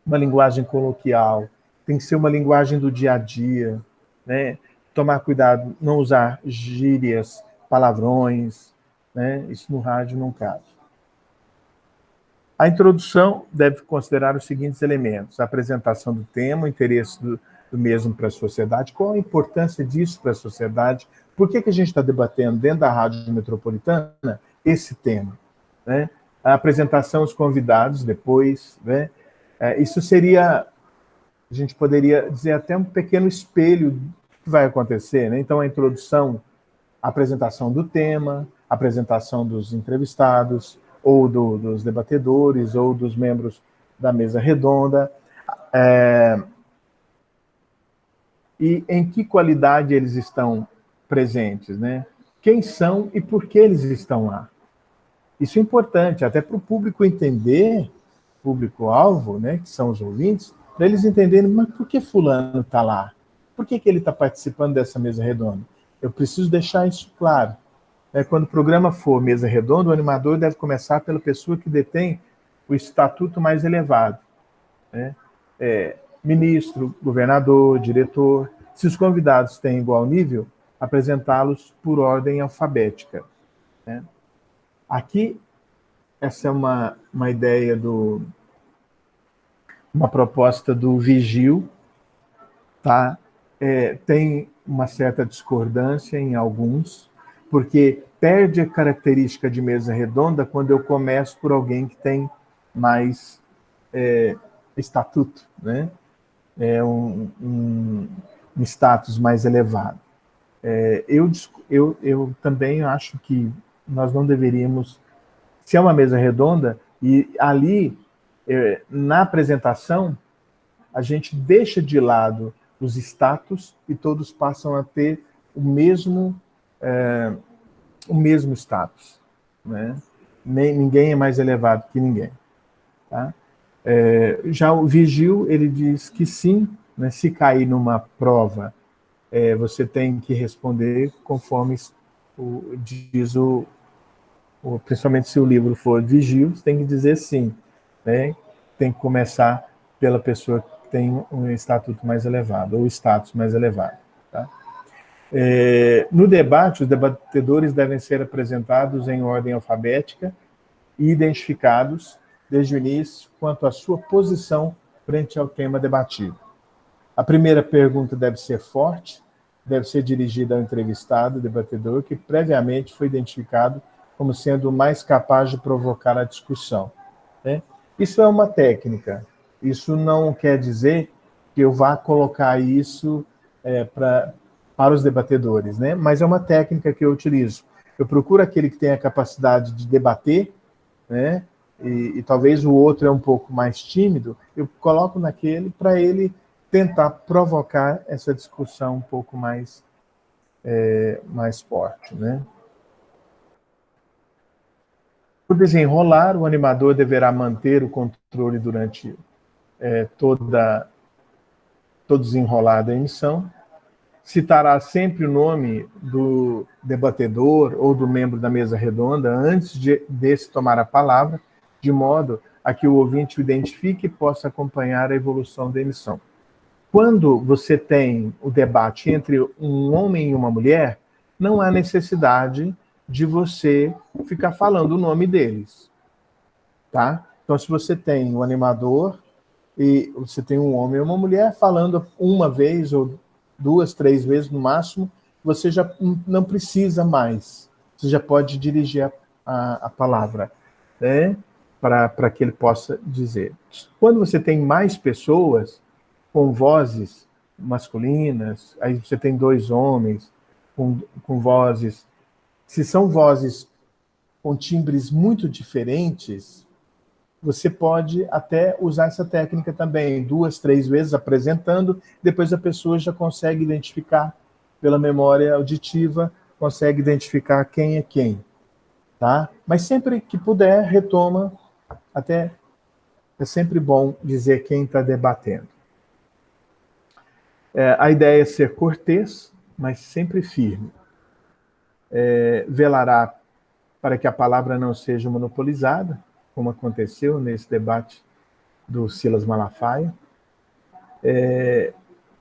uma linguagem coloquial, tem que ser uma linguagem do dia a dia, né? Tomar cuidado, não usar gírias, palavrões, né? Isso no rádio não cabe. A introdução deve considerar os seguintes elementos: a apresentação do tema, o interesse do mesmo para a sociedade, qual a importância disso para a sociedade, por que a gente está debatendo dentro da Rádio Metropolitana esse tema, né? A apresentação dos convidados depois, né? Isso seria, a gente poderia dizer, até um pequeno espelho do que vai acontecer, né? Então, a introdução, a apresentação do tema, a apresentação dos entrevistados, ou dos debatedores, ou dos membros da mesa redonda, e em que qualidade eles estão presentes, né? Quem são e por que eles estão lá. Isso é importante, até para o público entender, público-alvo, né, que são os ouvintes, para eles entenderem, mas por que fulano está lá? Por que ele está participando dessa mesa redonda? Eu preciso deixar isso claro. Quando o programa for mesa redonda, o animador deve começar pela pessoa que detém o estatuto mais elevado, né? Ministro, governador, diretor. Se os convidados têm igual nível, apresentá-los por ordem alfabética, né? Aqui, essa é uma ideia uma proposta do Vigil, tá? Tem uma certa discordância em alguns, porque perde a característica de mesa redonda quando eu começo por alguém que tem mais estatuto, né? Um status mais elevado. Eu também acho que nós não deveríamos, se é uma mesa redonda, e ali, na apresentação, a gente deixa de lado os status e todos passam a ter o mesmo status, né? Ninguém é mais elevado que ninguém, tá? Já o Vigil, ele diz que sim, né? Se cair numa prova, você tem que responder conforme diz principalmente se o livro for Vigil, você tem que dizer sim, né? Tem que começar pela pessoa que tem um estatuto mais elevado, ou status mais elevado, tá? No debate, os debatedores devem ser apresentados em ordem alfabética e identificados desde o início quanto à sua posição frente ao tema debatido. A primeira pergunta deve ser forte, deve ser dirigida ao entrevistado, debatedor, que previamente foi identificado como sendo o mais capaz de provocar a discussão, né? Isso é uma técnica. Isso não quer dizer que eu vá colocar isso para os debatedores, né? Mas é uma técnica que eu utilizo. Eu procuro aquele que tem a capacidade de debater, né? E talvez o outro é um pouco mais tímido, eu coloco naquele para ele tentar provocar essa discussão um pouco mais forte, né? Por desenrolar, o animador deverá manter o controle durante todo o desenrolar da emissão, citará sempre o nome do debatedor ou do membro da mesa redonda antes desse tomar a palavra, de modo a que o ouvinte o identifique e possa acompanhar a evolução da emissão. Quando você tem o debate entre um homem e uma mulher, não há necessidade de você ficar falando o nome deles, tá? Então, se você tem um animador e você tem um homem e uma mulher falando uma vez ou 2, 3 vezes no máximo, você já não precisa mais. Você já pode dirigir a palavra, né? Para que ele possa dizer. Quando você tem mais pessoas com vozes masculinas, aí você tem 2 homens com vozes. Se são vozes com timbres muito diferentes, você pode até usar essa técnica também, 2, 3 vezes apresentando, depois a pessoa já consegue identificar pela memória auditiva, consegue identificar quem é quem, tá? Mas sempre que puder, retoma, até é sempre bom dizer quem está debatendo. A ideia é ser cortês, mas sempre firme. Velará para que a palavra não seja monopolizada, como aconteceu nesse debate do Silas Malafaia.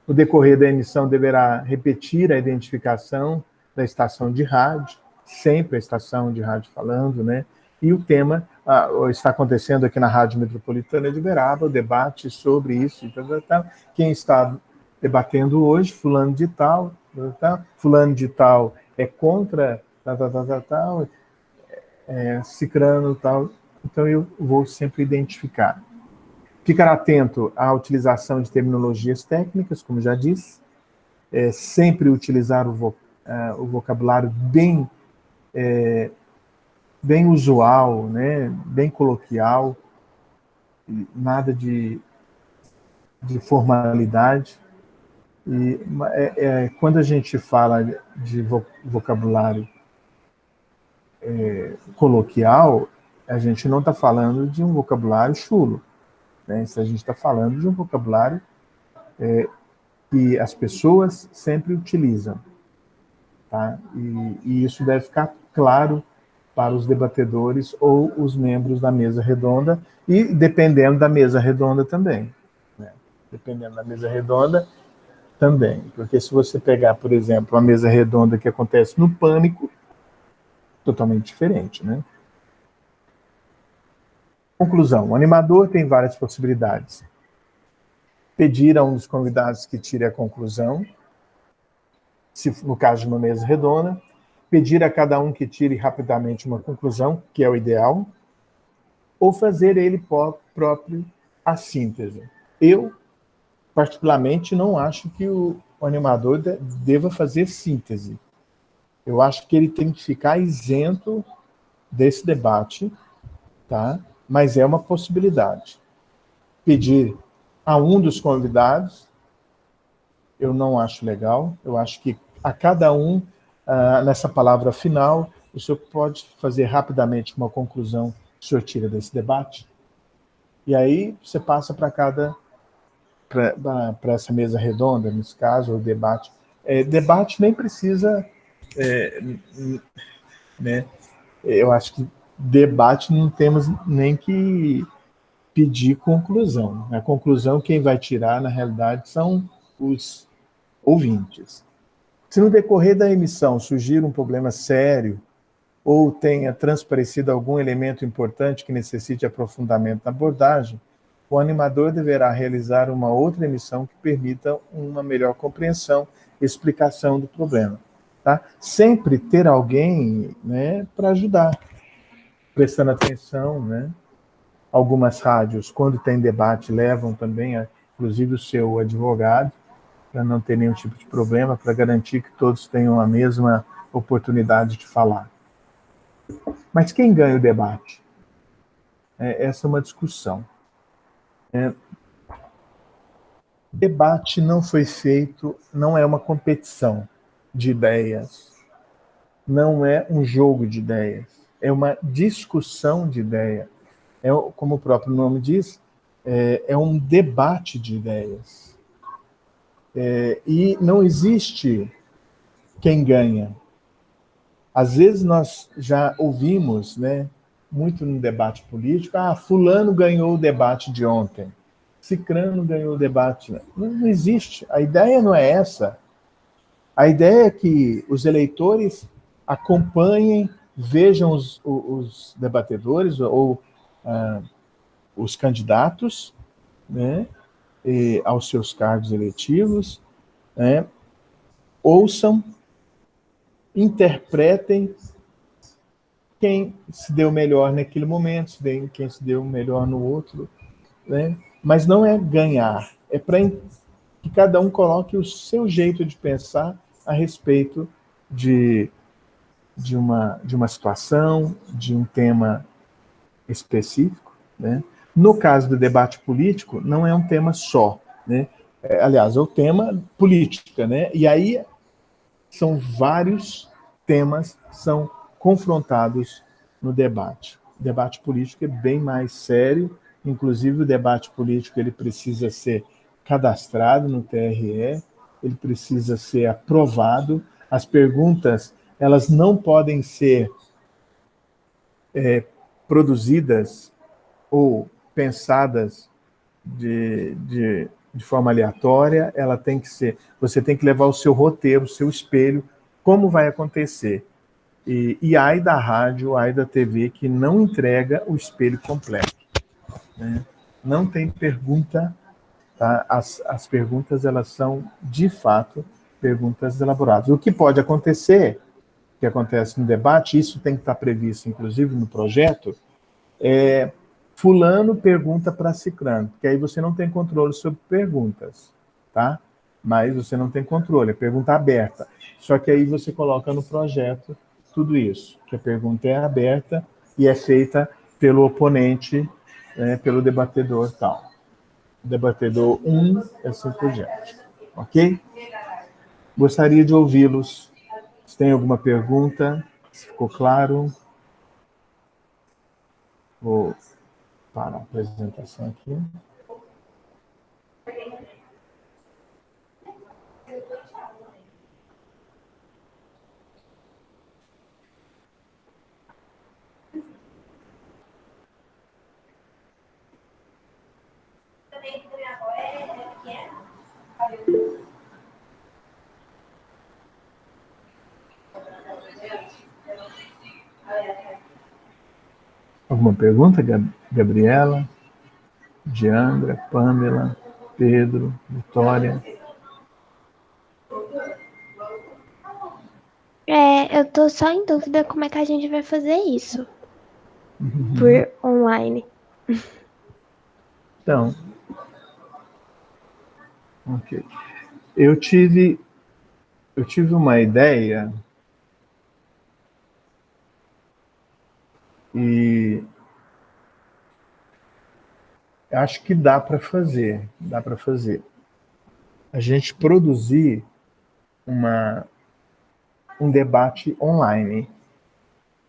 O decorrer da emissão deverá repetir a identificação da estação de rádio, sempre a estação de rádio falando, né? E o tema está acontecendo aqui na Rádio Metropolitana de Uberaba, o debate sobre isso. Quem está debatendo hoje, fulano de tal, fulano de tal é contra tal, cicrano tal. Então eu vou sempre identificar. Ficar atento à utilização de terminologias técnicas, como já disse, sempre utilizar o vocabulário bem usual, né? Bem coloquial, nada de formalidade. E quando a gente fala de vocabulário coloquial, a gente não está falando de um vocabulário chulo, né? A gente está falando de um vocabulário que as pessoas sempre utilizam, tá? E isso deve ficar claro para os debatedores ou os membros da mesa redonda, e dependendo da mesa redonda também. Né? Dependendo da mesa redonda também. Porque se você pegar, por exemplo, a mesa redonda que acontece no Pânico, totalmente diferente, né? Conclusão. O animador tem várias possibilidades. Pedir a um dos convidados que tire a conclusão, se no caso de uma mesa redonda, pedir a cada um que tire rapidamente uma conclusão, que é o ideal, ou fazer ele próprio a síntese. Eu, particularmente, não acho que o animador deva fazer síntese. Eu acho que ele tem que ficar isento desse debate, tá? Mas é uma possibilidade. Pedir a um dos convidados, eu não acho legal. Eu acho que a cada um, nessa palavra final, o senhor pode fazer rapidamente uma conclusão que o senhor tira desse debate. E aí você passa para essa mesa redonda, nesse caso, o debate. Debate nem precisa, né? Eu acho que debate não temos nem que pedir conclusão. A conclusão quem vai tirar, na realidade, são os ouvintes. Se no decorrer da emissão surgir um problema sério ou tenha transparecido algum elemento importante que necessite aprofundamento na abordagem, o animador deverá realizar uma outra emissão que permita uma melhor compreensão e explicação do problema. Tá? Sempre ter alguém, né, para ajudar, prestando atenção, né? Algumas rádios, quando tem debate, levam também, inclusive, o seu advogado, para não ter nenhum tipo de problema, para garantir que todos tenham a mesma oportunidade de falar. Mas quem ganha o debate? Essa é uma discussão. Debate não foi feito, não é uma competição de ideias, não é um jogo de ideias, é uma discussão de ideias. Como o próprio nome diz, é um debate de ideias. E não existe quem ganha. Às vezes nós já ouvimos, né, muito no debate político, fulano ganhou o debate de ontem, cicrano ganhou o debate. Não existe. A ideia não é essa. A ideia é que os eleitores acompanhem, vejam os debatedores ou os candidatos, né, aos seus cargos eletivos, né, ouçam, interpretem quem se deu melhor naquele momento, quem se deu melhor no outro, né? Mas não é ganhar, é para que cada um coloque o seu jeito de pensar a respeito de uma situação, de um tema específico, né? No caso do debate político, não é um tema só, né? Aliás, é o tema política, né? E aí são vários temas que são confrontados no debate. O debate político é bem mais sério, inclusive o debate político ele precisa ser cadastrado no TRE, ele precisa ser aprovado, as perguntas elas não podem ser produzidas ou pensadas de forma aleatória, ela tem que ser, você tem que levar o seu roteiro, o seu espelho, como vai acontecer. E ai da rádio, ai da TV, que não entrega o espelho completo. Né? Não tem pergunta, tá? As perguntas, elas são, de fato, perguntas elaboradas. O que pode acontecer, que acontece no debate, isso tem que estar previsto, inclusive, no projeto, fulano pergunta para ciclano, porque aí você não tem controle sobre perguntas, tá? Mas você não tem controle, é pergunta aberta. Só que aí você coloca no projeto tudo isso, que a pergunta é aberta e é feita pelo oponente, pelo debatedor tal. Debatedor 1, assim por diante. Ok? Gostaria de ouvi-los. Se tem alguma pergunta, se ficou claro? Vou parar a apresentação aqui. Alguma pergunta, Gabriela, Diandra, Pamela, Pedro, Vitória? Eu tô só em dúvida como é que a gente vai fazer isso. Por online. Então, ok. Eu tive uma ideia e acho que dá para fazer. Dá para fazer. A gente produzir um debate online.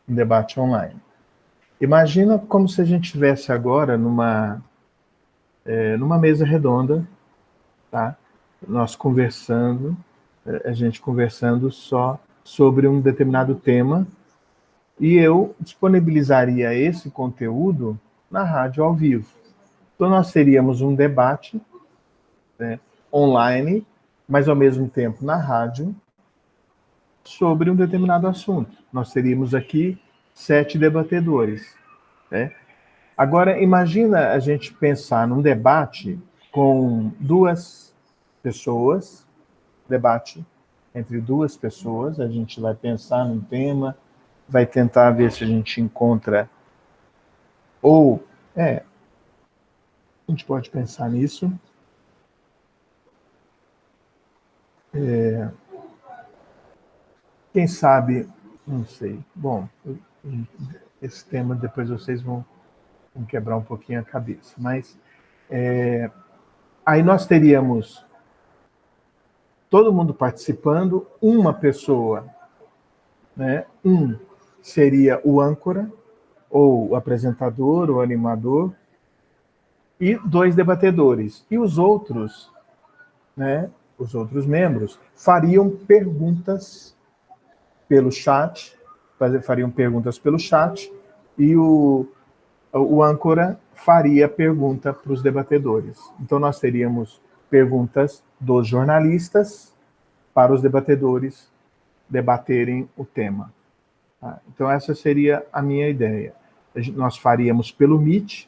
Um debate online. Imagina como se a gente estivesse agora numa mesa redonda, tá? Nós conversando, a gente conversando só sobre um determinado tema, e eu disponibilizaria esse conteúdo na rádio ao vivo. Então nós teríamos um debate, né, online, mas ao mesmo tempo na rádio, sobre um determinado assunto. Nós teríamos aqui 7 debatedores, né? Agora, imagina a gente pensar num debate com 2 pessoas, debate entre 2 pessoas, a gente vai pensar num tema, vai tentar ver se a gente encontra, ou, a gente pode pensar nisso. Quem sabe, não sei, bom, esse tema depois vocês vão quebrar um pouquinho a cabeça, mas aí nós teríamos todo mundo participando, uma pessoa, né? Seria o âncora, ou o apresentador, ou animador, e 2 debatedores. E os outros, né? Os outros membros fariam perguntas pelo chat, fariam perguntas pelo chat, e o âncora faria pergunta para os debatedores. Então nós teríamos perguntas dos jornalistas para os debatedores debaterem o tema. Tá? Então essa seria a minha ideia. Nós faríamos pelo Meet,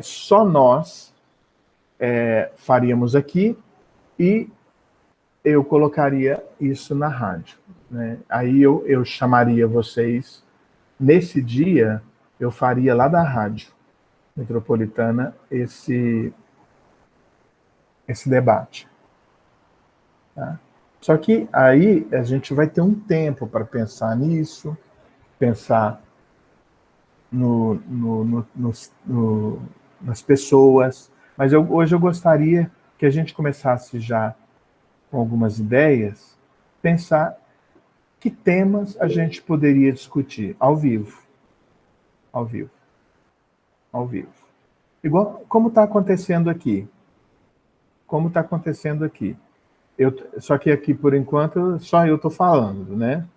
só nós faríamos aqui, e eu colocaria isso na rádio, né? Aí eu chamaria vocês, nesse dia, eu faria lá da Rádio Metropolitana esse debate. Tá? Só que aí a gente vai ter um tempo para pensar nisso, pensar nas pessoas, mas hoje eu gostaria que a gente começasse já com algumas ideias, pensar que temas a gente poderia discutir ao vivo. Ao vivo. Ao vivo. Igual como está acontecendo aqui. Como está acontecendo aqui. Só que aqui, por enquanto, só eu estou falando, né?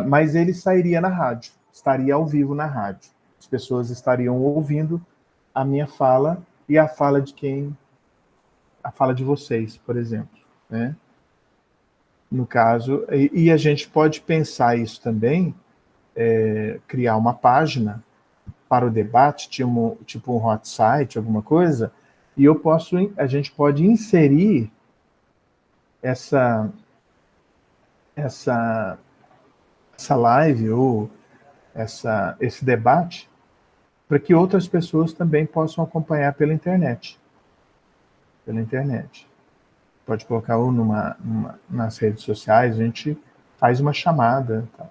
Mas ele sairia na rádio, estaria ao vivo na rádio. As pessoas estariam ouvindo a minha fala e a fala de vocês, por exemplo, né? No caso, e a gente pode pensar isso também, criar uma página para o debate, tipo um hot site, alguma coisa, e a gente pode inserir essa live ou esse debate para que outras pessoas também possam acompanhar pela internet. Pela internet. Pode colocar ou nas redes sociais, a gente faz uma chamada. Tá?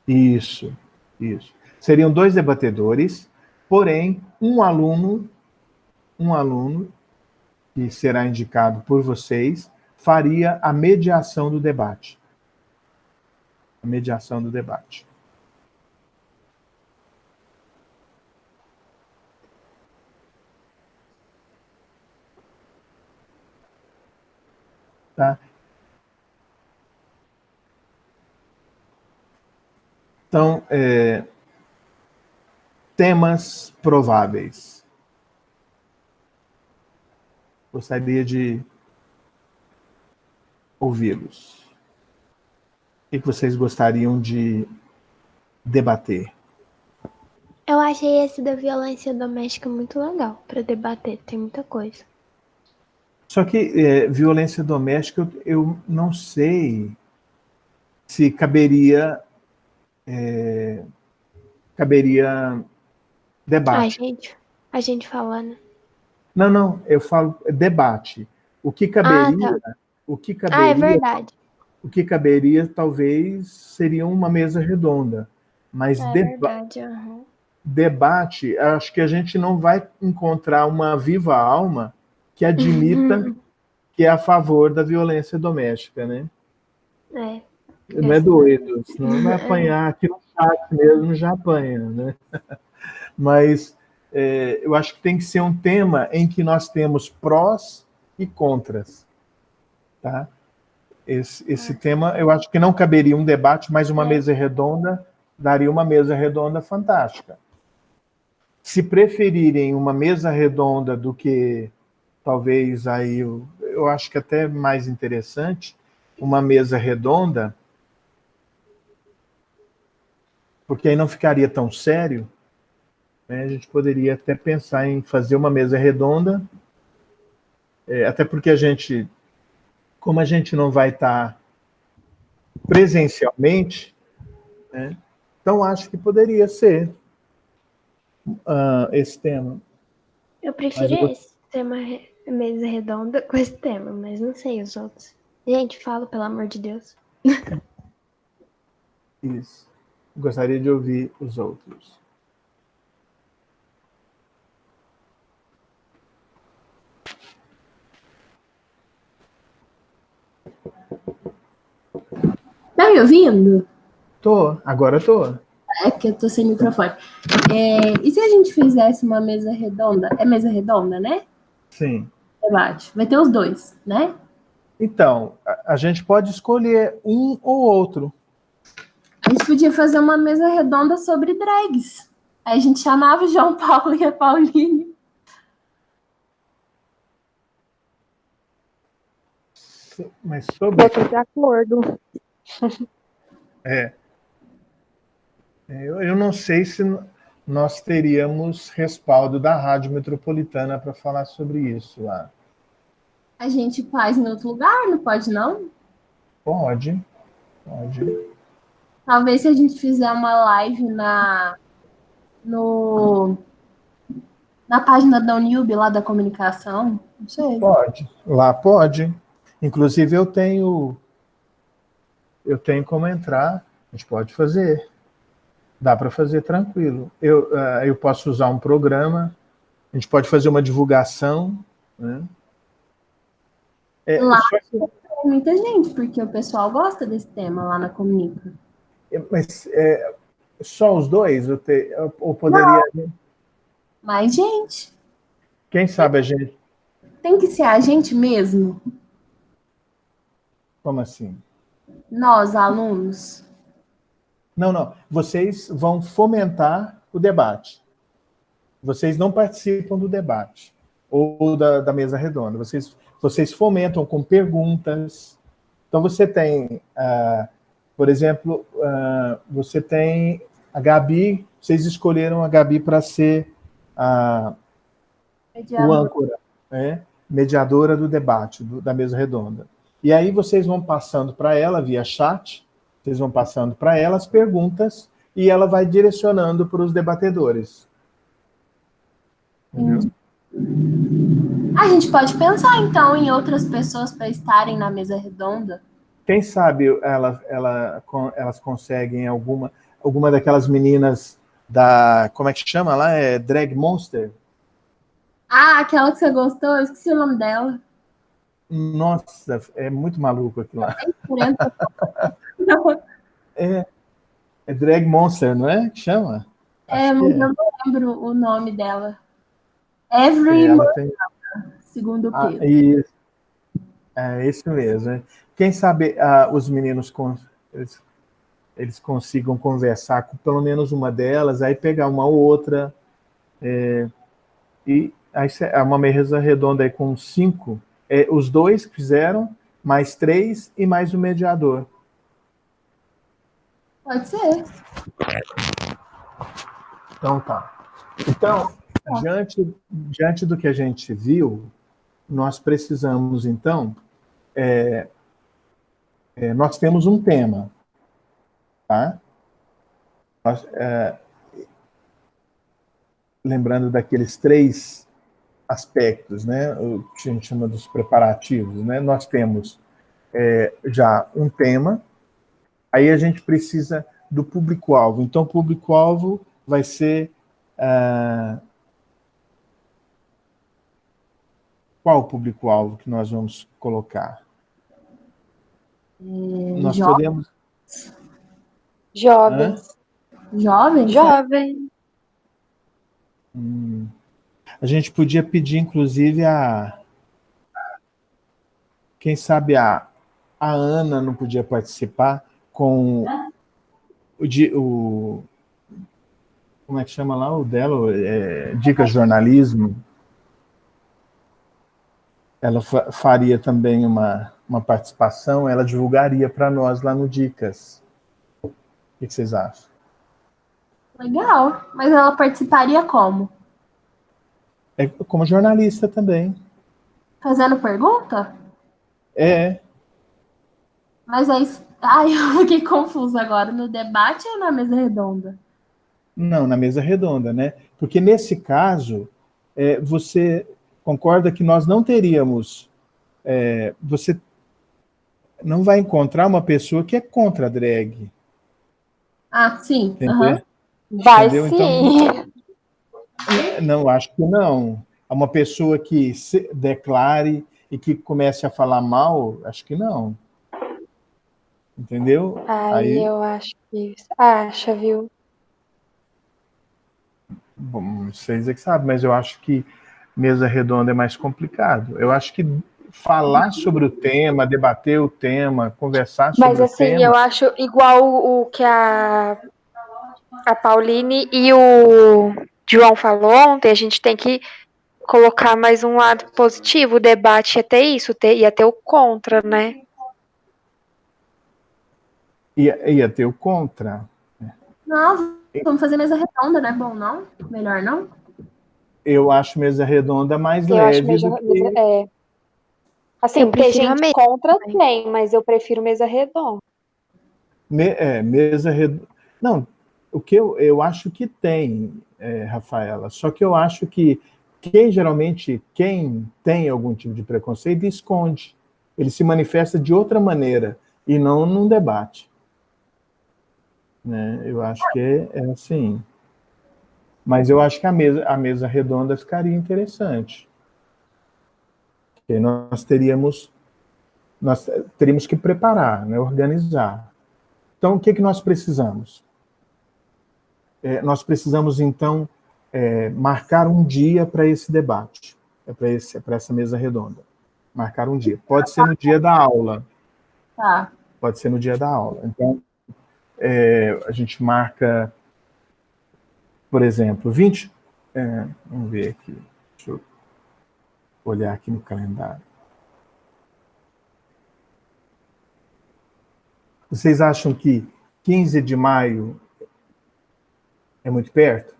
Isso. Seriam 2 debatedores, porém, um aluno que será indicado por vocês, faria a mediação do debate. A mediação do debate. Tá? Então, temas prováveis. Gostaria de ouvi-los. que vocês gostariam de debater? Eu achei esse da violência doméstica muito legal pra debater, tem muita coisa. Só que violência doméstica, eu não sei se caberia debate. A gente falando. Não, eu falo debate. O que Ah, caberia, tá. o que Ah, é caberia, verdade. o que caberia talvez seria uma mesa redonda, mas É verdade, aham. debate, acho que a gente não vai encontrar uma viva alma que admita que é a favor da violência doméstica, né? É. Não é doido, senão vai apanhar aqui no chat mesmo, já apanha, né? Mas eu acho que tem que ser um tema em que nós temos prós e contras, tá? Esse tema, eu acho que não caberia um debate, mas uma mesa redonda daria uma mesa redonda fantástica. Se preferirem uma mesa redonda do que talvez aí eu acho que até mais interessante uma mesa redonda, porque aí não ficaria tão sério, né? A gente poderia até pensar em fazer uma mesa redonda, até porque como a gente não vai estar presencialmente, né? Então acho que poderia ser esse tema. Eu Mas prefiro esse tema, mesa redonda com esse tema, mas não sei os outros. Gente, fala, pelo amor de Deus. Isso. Gostaria de ouvir os outros. Tá me ouvindo? Agora tô. É porque eu tô sem microfone. E se a gente fizesse uma mesa redonda? É mesa redonda, né? Sim. Debate. Vai ter os dois, né? Então, a gente pode escolher um ou outro. A gente podia fazer uma mesa redonda sobre drags. Aí a gente chamava o João Paulo e a Pauline. Mas sobre... Eu tô de acordo. Eu não sei se nós teríamos respaldo da Rádio Metropolitana para falar sobre isso lá. A gente faz em outro lugar, não pode não? Pode. Talvez se a gente fizer uma live na página da Unilb, lá da comunicação, não sei. Pode. Lá pode. Inclusive eu tenho como entrar, a gente pode fazer. Dá para fazer tranquilo. Eu posso usar um programa, a gente pode fazer uma divulgação, né? Lá tem muita gente, porque o pessoal gosta desse tema lá na Comunica. Mas só os dois? Ou poderia... Não. Mais gente. Quem sabe a gente... Tem que ser a gente mesmo? Como assim? Nós, alunos. Não. Vocês vão fomentar o debate. Vocês não participam do debate ou da mesa redonda. Vocês fomentam com perguntas. Então, você tem, por exemplo, você tem a Gabi, vocês escolheram a Gabi para ser o âncora, né? Mediadora do debate, da mesa redonda. E aí vocês vão passando para ela via chat, vocês vão passando para ela as perguntas e ela vai direcionando para os debatedores. Entendeu? A gente pode pensar, então, em outras pessoas para estarem na mesa redonda. Quem sabe elas conseguem alguma daquelas meninas da... Como é que chama lá? Drag Monster? Ah, aquela que você gostou, eu esqueci o nome dela. Nossa, é muito maluco aquilo lá. É Drag Monster, não é? Que chama? Mas eu não lembro o nome dela. Every segundo o Pedro. Isso. É isso mesmo. Né? Quem sabe os meninos eles consigam conversar com pelo menos uma delas, aí pegar uma outra, e aí uma mesa redonda aí com 5, os dois que fizeram, mais 3 e mais o mediador. Pode ser. Então tá. Então, diante do que a gente viu, nós precisamos, então, nós temos um tema, tá? Lembrando daqueles 3 aspectos, né? O que a gente chama dos preparativos, né? Nós temos já um tema, aí a gente precisa do público-alvo. Então, o público-alvo vai ser qual o público-alvo que nós vamos colocar? Nós podemos... Jovens. Jovens? Jovem. A gente podia pedir, inclusive, quem sabe a Ana não podia participar com como é que chama lá o dela? Dicas de Jornalismo. Ela faria também uma participação, ela divulgaria para nós lá no Dicas. O que vocês acham? Legal. Mas ela participaria como? Como jornalista também. Fazendo pergunta? Mas aí... Ai, eu fiquei confusa agora. No debate ou na mesa redonda? Não, na mesa redonda, né? Porque nesse caso, você concorda que nós não teríamos... você não vai encontrar uma pessoa que é contra a drag. Ah, sim. Entendeu? Vai Entendeu? sim. Então, não, acho que não. Uma pessoa que se declare e que comece a falar mal, acho que não. Entendeu? Aí eu acho que acha, viu? Bom, vocês é que sabem, mas eu acho que mesa redonda é mais complicado. Eu acho que falar sobre o tema, debater o tema, conversar sobre Mas o assim, tema... eu acho igual o que a Pauline e o João falou ontem, a gente tem que colocar mais um lado positivo. O debate ia ter isso, ia ter o contra, né? Ia ter o contra. Não, vamos fazer mesa redonda, não é bom, não? Melhor não? Eu acho mesa redonda mais Eu acho leve do que... Assim, ter prefiro a gente mesa contra também. tem, mas eu prefiro mesa redonda. Mesa redonda... Não, o que eu acho que tem, Rafaela, só que eu acho que geralmente quem tem algum tipo de preconceito esconde. Ele se manifesta de outra maneira e não num debate. Né? Eu acho que é assim. Mas eu acho que a mesa redonda ficaria interessante. Porque nós teríamos que preparar, né? Organizar. Então, o que nós precisamos? Nós precisamos, então, marcar um dia para esse debate, para essa mesa redonda. Marcar um dia. Pode ser no dia da aula. Tá. Pode ser no dia da aula. Então, a gente marca, por exemplo, 20... vamos ver aqui. Deixa eu olhar aqui no calendário. Vocês acham que 15 de maio é muito perto?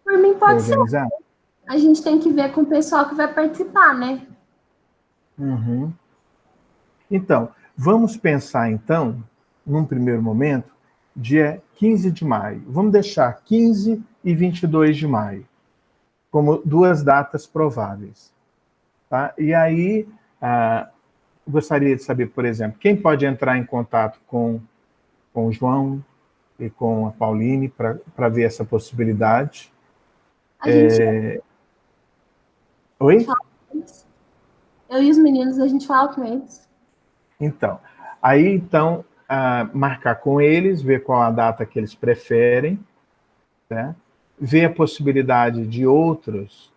Por mim Para pode ser. organizar? A gente tem que ver com o pessoal que vai participar, né? Uhum. Então, vamos pensar, então, num primeiro momento, dia 15 de maio. Vamos deixar 15 e 22 de maio como 2 datas prováveis. Tá? E aí, gostaria de saber, por exemplo, quem pode entrar em contato com o João e com a Pauline para ver essa possibilidade. A gente... Oi? Eu e os meninos, a gente fala com eles. Então, aí, marcar com eles, ver qual a data que eles preferem, né? Ver a possibilidade de outras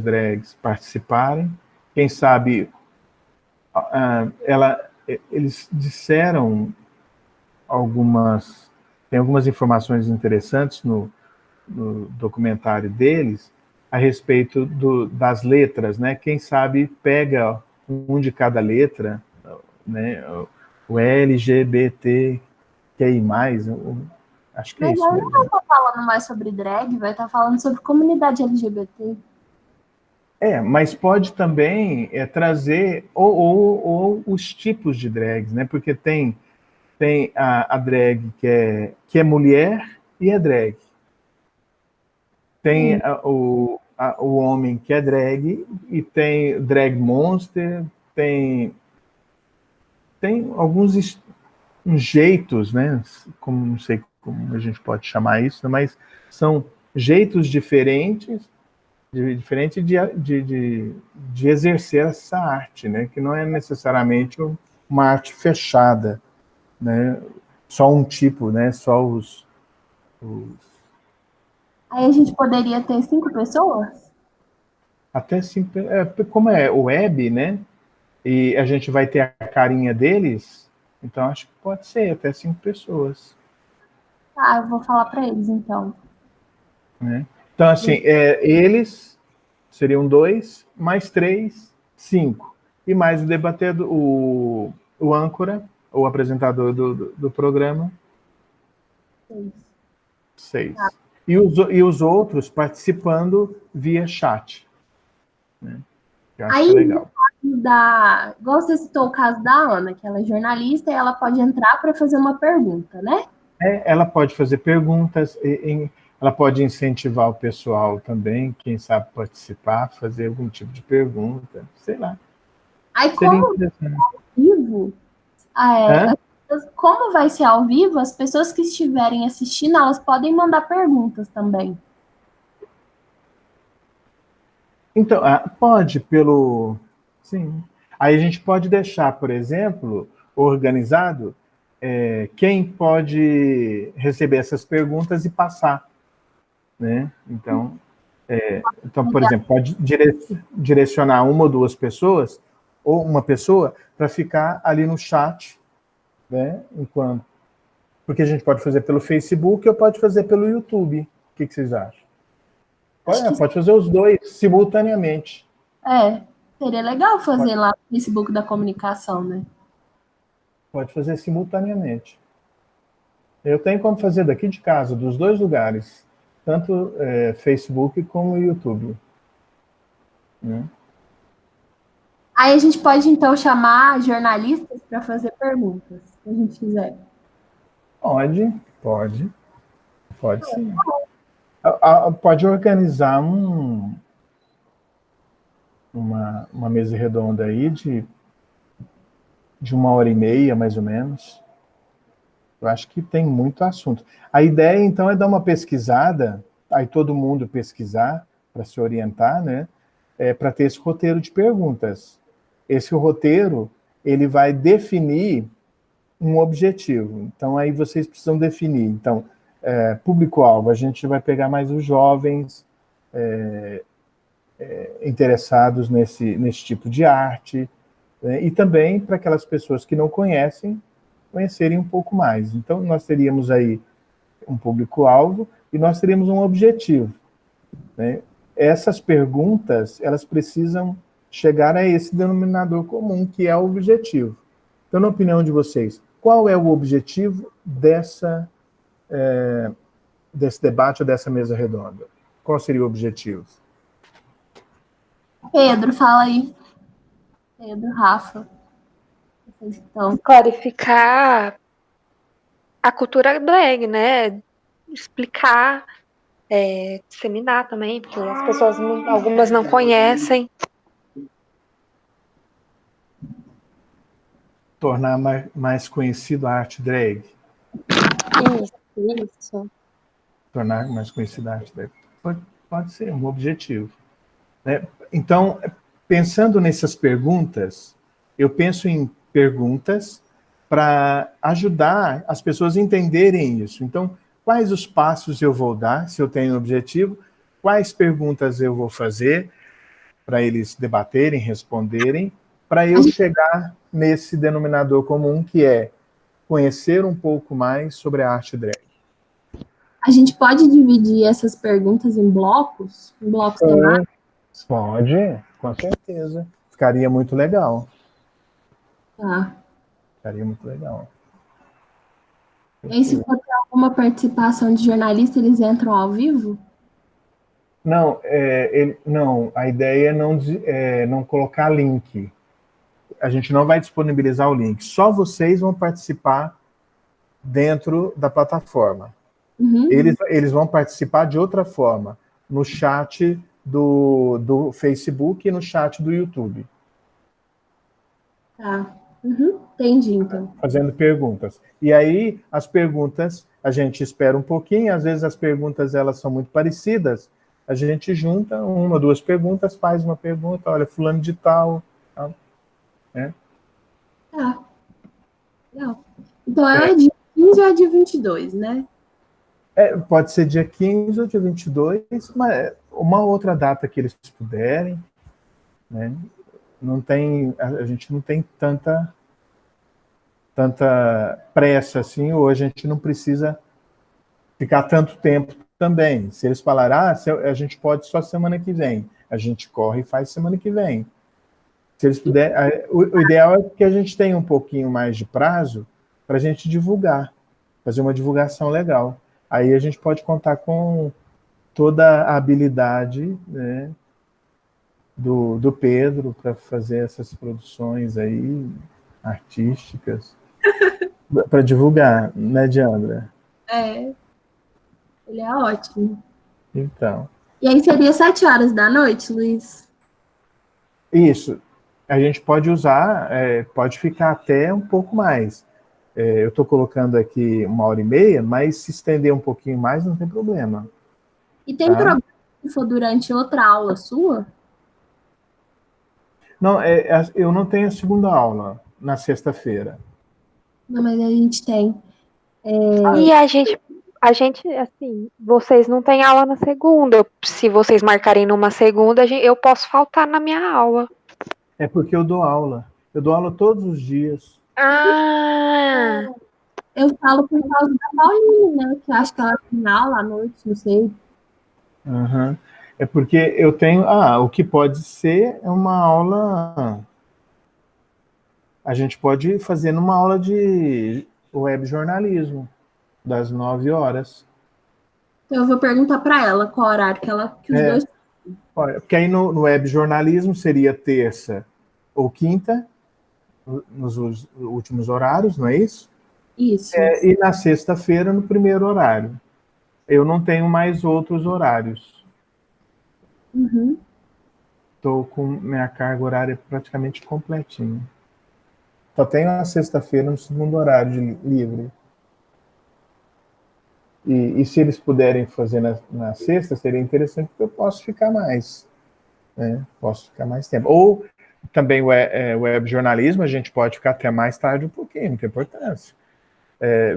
drags participarem. Quem sabe, eles disseram tem algumas informações interessantes no documentário deles a respeito das letras, né? Quem sabe pega um de cada letra, né? O LGBTQI+, acho que é Mas isso ela não vai mesmo. estar falando mais sobre drag, vai estar falando sobre comunidade LGBT. Mas pode também trazer ou os tipos de drags, né? Porque tem a drag que é mulher e é drag. Tem o homem que é drag e tem drag monster, tem alguns jeitos, né? Como, não sei como a gente pode chamar isso, mas são jeitos diferentes de exercer essa arte, né? Que não é necessariamente uma arte fechada, né? Só um tipo, né? Só Aí a gente poderia ter 5 pessoas? até cinco, como é web, né? E a gente vai ter a carinha deles, então acho que pode ser até 5 pessoas, Ah, eu vou falar para eles então. né? Então, assim, eles seriam 2, mais 3, 5. E mais o debatedor, o âncora, o apresentador do programa, 6. E os outros participando via chat, né? Eu acho que é Aí, legal. igual você citou o caso da Ana, que ela é jornalista e ela pode entrar para fazer uma pergunta, né? Ela pode fazer perguntas, ela pode incentivar o pessoal também, quem sabe participar, fazer algum tipo de pergunta, sei lá. Aí, Seria como interessante. vivo, Hã? como vai ser ao vivo, as pessoas que estiverem assistindo, elas podem mandar perguntas também. Então, pode pelo... Sim. Aí a gente pode deixar, por exemplo, organizado quem pode receber essas perguntas e passar, né? Então, por exemplo, pode direcionar uma ou duas pessoas, ou uma pessoa, para ficar ali no chat, né? Porque a gente pode fazer pelo Facebook ou pode fazer pelo YouTube. O que vocês acham? Pode fazer os dois simultaneamente. Seria legal Pode, fazer lá no Facebook da comunicação, né? pode fazer simultaneamente. Eu tenho como fazer daqui de casa, dos dois lugares, tanto Facebook como YouTube, né? Aí a gente pode, então, chamar jornalistas para fazer perguntas, se a gente quiser. Pode sim. Pode organizar uma mesa redonda aí de 1h30, mais ou menos. Eu acho que tem muito assunto. A ideia, então, é dar uma pesquisada, aí todo mundo pesquisar, para se orientar, né? Para ter esse roteiro de perguntas. Esse roteiro, ele vai definir um objetivo. Então, aí vocês precisam definir. Então, público-alvo, a gente vai pegar mais os jovens interessados nesse tipo de arte, né? E também para aquelas pessoas que não conhecerem um pouco mais. Então, nós teríamos aí um público-alvo e nós teríamos um objetivo, né? Essas perguntas, elas precisam chegar a esse denominador comum, que é o objetivo. Então, na opinião de vocês, qual é o objetivo desse debate ou dessa mesa redonda? Qual seria o objetivo? Pedro, fala aí. Pedro, Rafa. Vocês estão... Clarificar a cultura drag, né? Explicar, disseminar também, porque as pessoas, algumas não conhecem. Tornar mais conhecido a arte drag? Isso. Tornar mais conhecida a arte drag. Pode ser um objetivo, né? Então, pensando nessas perguntas, eu penso em perguntas para ajudar as pessoas a entenderem isso. Então, quais os passos eu vou dar, se eu tenho um objetivo, quais perguntas eu vou fazer para eles debaterem, responderem, para eu chegar nesse denominador comum, que é conhecer um pouco mais sobre a arte drag. A gente pode dividir essas perguntas em blocos temáticos? Pode, com certeza. Ficaria muito legal. Tá. Ficaria muito legal. E aí, se for ter alguma participação de jornalista, eles entram ao vivo? Não, não, a ideia é não colocar link. A gente não vai disponibilizar o link. Só vocês vão participar dentro da plataforma. Uhum. Eles vão participar de outra forma, no chat do Facebook e no chat do YouTube. Tá. Uhum. Entendi, então. Fazendo perguntas. E aí, as perguntas, a gente espera um pouquinho, às vezes as perguntas elas são muito parecidas, a gente junta uma, duas perguntas, faz uma pergunta, olha, fulano de tal, né? Tá. Legal. Então, é dia 15 ou é dia 22, né? Pode ser dia 15 ou dia 22, mas uma outra data que eles puderem, né? Não tem, a gente não tem tanta pressa assim, ou a gente não precisa ficar tanto tempo também. Se eles falarem, a gente pode só semana que vem, a gente corre e faz semana que vem. Se eles puderem, o ideal é que a gente tenha um pouquinho mais de prazo para a gente divulgar, fazer uma divulgação legal. Aí a gente pode contar com toda a habilidade, né, do Pedro para fazer essas produções aí artísticas para divulgar, né, Diandra? É. Ele é ótimo. Então, E aí seria 7 horas da noite, Luiz? isso. A gente pode usar, pode ficar até um pouco mais. Eu estou colocando aqui 1h30, mas se estender um pouquinho mais, não tem problema. E tem Tá? problema se for durante outra aula sua? Não, eu não tenho a segunda aula na sexta-feira. Não, mas a gente tem. E a gente, assim, vocês não têm aula na segunda. Se vocês marcarem numa segunda, eu posso faltar na minha aula. É porque eu dou aula. Eu dou aula todos os dias. Ah, Eu falo por causa da Pauline, né? Que eu acho que ela tem aula à noite, não sei. Uhum. É porque eu tenho. O que pode ser é uma aula. A gente pode fazer numa aula de web jornalismo, das 9 horas. Então eu vou perguntar para ela qual horário que os dois. Olha, porque aí no web jornalismo seria terça ou quinta, nos últimos horários, não é isso? Isso. E na sexta-feira, no primeiro horário. Eu não tenho mais outros horários. Uhum. Estou com minha carga horária praticamente completinha. Só tenho a sexta-feira no segundo horário livre. E se eles puderem fazer na sexta, seria interessante, porque eu posso ficar mais. Né? Posso ficar mais tempo. Ou também web jornalismo, a gente pode ficar até mais tarde um pouquinho, não tem importância.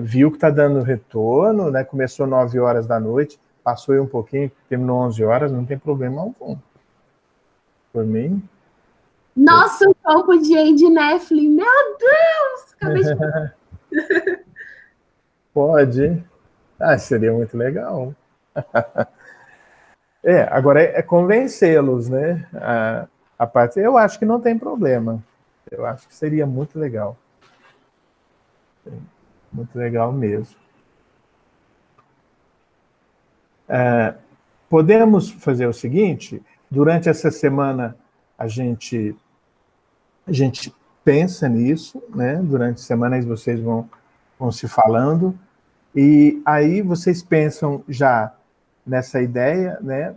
Viu que está dando retorno, né? Começou 9 horas da noite, passou aí um pouquinho, terminou 11 horas, não tem problema algum. Por mim. Nossa, o campo de Andy Netflix. Meu Deus! Acabei de... Pode. Seria muito legal. Agora é convencê-los, né? A parte, eu acho que não tem problema. Eu acho que seria muito legal. Muito legal mesmo. Podemos fazer o seguinte: durante essa semana a gente pensa nisso, né? Durante semanas vocês vão se falando, e aí vocês pensam já nessa ideia, né?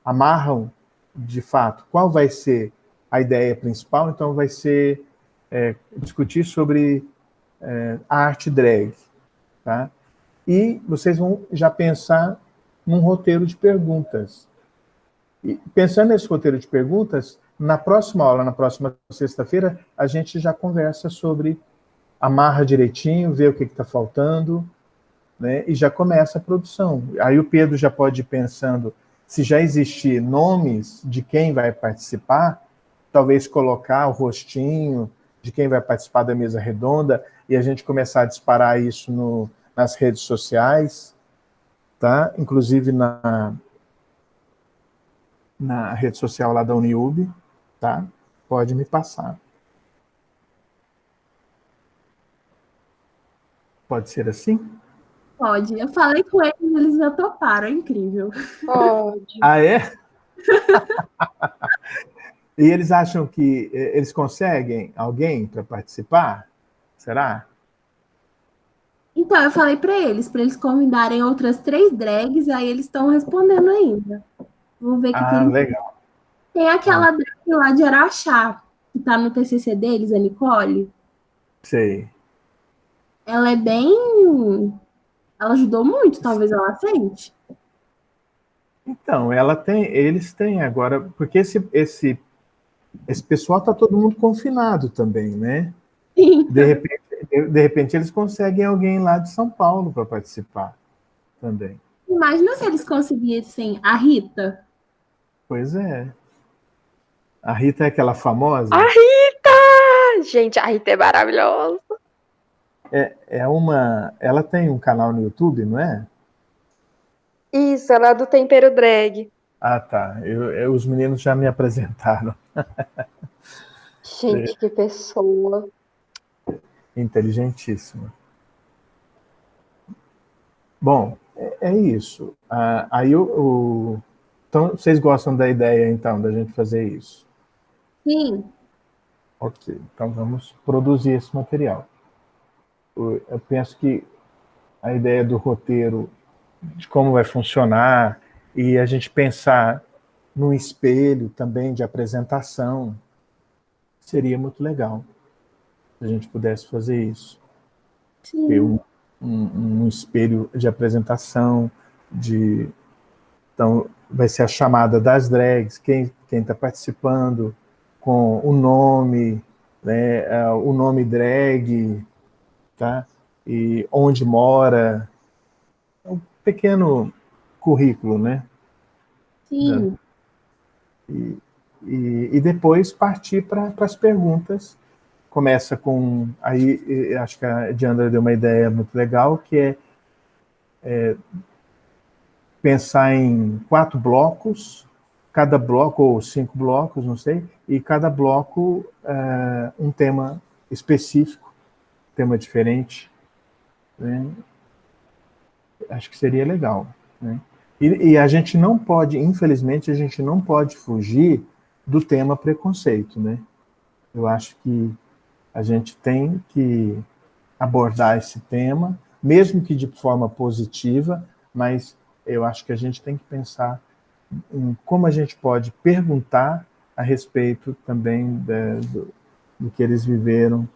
Amarram de fato qual vai ser a ideia principal. Então vai ser discutir sobre a arte drag, tá? E vocês vão já pensar num roteiro de perguntas. E pensando nesse roteiro de perguntas, na próxima aula, na próxima sexta-feira, a gente já conversa sobre, amarra direitinho, vê o que está faltando, né, e já começa a produção. Aí o Pedro já pode ir pensando, se já existir nomes de quem vai participar, talvez colocar o rostinho de quem vai participar da mesa redonda, e a gente começar a disparar isso nas redes sociais, tá? Inclusive na rede social lá da Uniub, tá? Pode me passar. Pode ser assim? Pode. Eu falei com eles, eles já toparam. É incrível. Pode. Ah, é? E eles acham que eles conseguem alguém para participar? Será? Então, eu falei para eles convidarem outras 3 drags, aí eles estão respondendo ainda. Vou ver o que Ah, eles... legal. Tem aquela drag lá de Araxá, que tá no TCC deles, a Nicole. Sei. Ela é bem... Ela ajudou muito, talvez ela sente. Então, eles têm agora, porque esse pessoal está todo mundo confinado também, né? Sim. De repente eles conseguem alguém lá de São Paulo para participar também. Imagina se eles conseguissem a Rita. Pois é. A Rita é aquela famosa. A Rita! Gente, a Rita é maravilhosa. Ela tem um canal no YouTube, não é? Isso, ela é do Tempero Drag. Ah, tá. Os meninos já me apresentaram. Gente, que pessoa. Inteligentíssima. Bom, é isso. Aí então, vocês gostam da ideia, então, da gente fazer isso? Sim. Ok, então vamos produzir esse material. Eu penso que a ideia do roteiro, de como vai funcionar, e a gente pensar no espelho também de apresentação, seria muito legal se a gente pudesse fazer isso. Ter Sim. um espelho de apresentação, então vai ser a chamada das drags, quem está participando, com o nome, né, o nome drag, tá? E onde mora, um pequeno currículo, né? Sim. E depois partir para as perguntas. Começa com, aí acho que a Diandra deu uma ideia muito legal, que é pensar em 4 blocos, cada bloco, ou 5 blocos, não sei, e cada bloco um tema específico, tema diferente, né? Acho que seria legal, né? E a gente não pode, infelizmente, a gente não pode fugir do tema preconceito, né? Eu acho que a gente tem que abordar esse tema, mesmo que de forma positiva, mas eu acho que a gente tem que pensar em como a gente pode perguntar a respeito também do que eles viveram,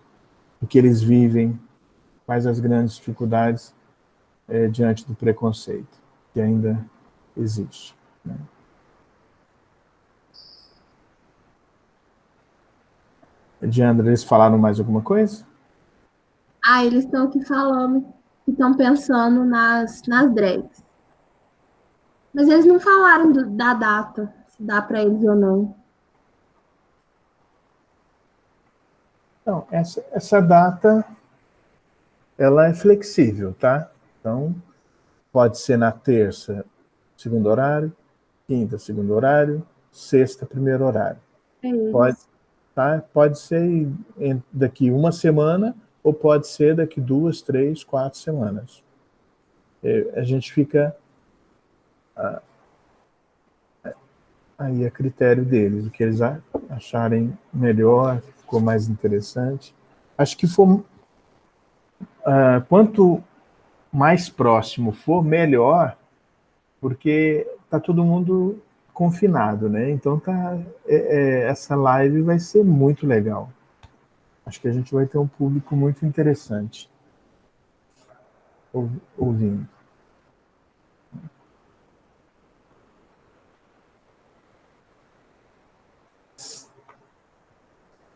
do que eles vivem, quais as grandes dificuldades diante do preconceito que ainda existe, né? Diandra, eles falaram mais alguma coisa? Ah, eles estão aqui falando que estão pensando nas drags. Mas eles não falaram da data, se dá para eles ou não. Não, essa data, ela é flexível, tá? Então, pode ser na terça, segundo horário, quinta, segundo horário, sexta, primeiro horário. É eles. Pode ser daqui uma semana, ou pode ser daqui 2, 3, 4 semanas. A gente fica aí a critério deles, o que eles acharem melhor, ficou mais interessante. Acho que quanto mais próximo for, melhor, porque está todo mundo confinado, né? Então essa live vai ser muito legal. Acho que a gente vai ter um público muito interessante ouvindo.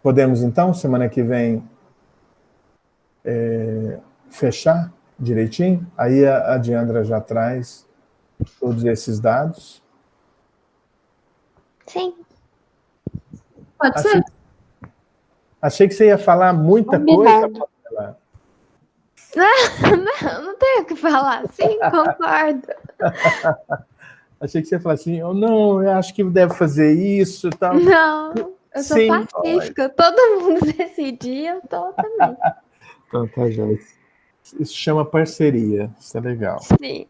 Podemos, então, semana que vem, fechar direitinho? Aí a Diandra já traz todos esses dados. Sim. Pode ser? Achei que você ia falar muita coisa, Pamela. Não tenho o que falar. Sim, concordo. Achei que você ia falar assim, não, eu acho que deve fazer isso e tal. Não, eu sou Sim, pacífica. Todo mundo decidir, eu tô também. Então tá, Joyce. Isso chama parceria. Isso é legal. Sim.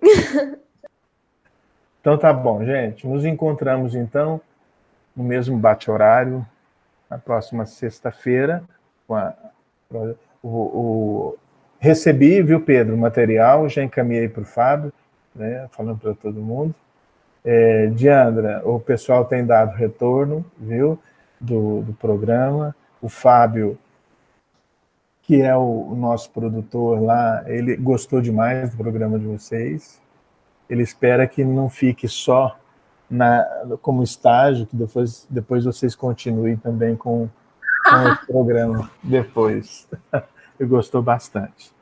Então tá bom, gente. Nos encontramos então no mesmo bate-horário na próxima sexta-feira. Recebi, viu, Pedro, o material, já encaminhei para o Fábio, né, falando para todo mundo. Diandra, o pessoal tem dado retorno, viu, do programa. O Fábio, que é o nosso produtor lá, ele gostou demais do programa de vocês. Ele espera que não fique só como estágio, que depois vocês continuem também com o programa depois. Ele gostou bastante.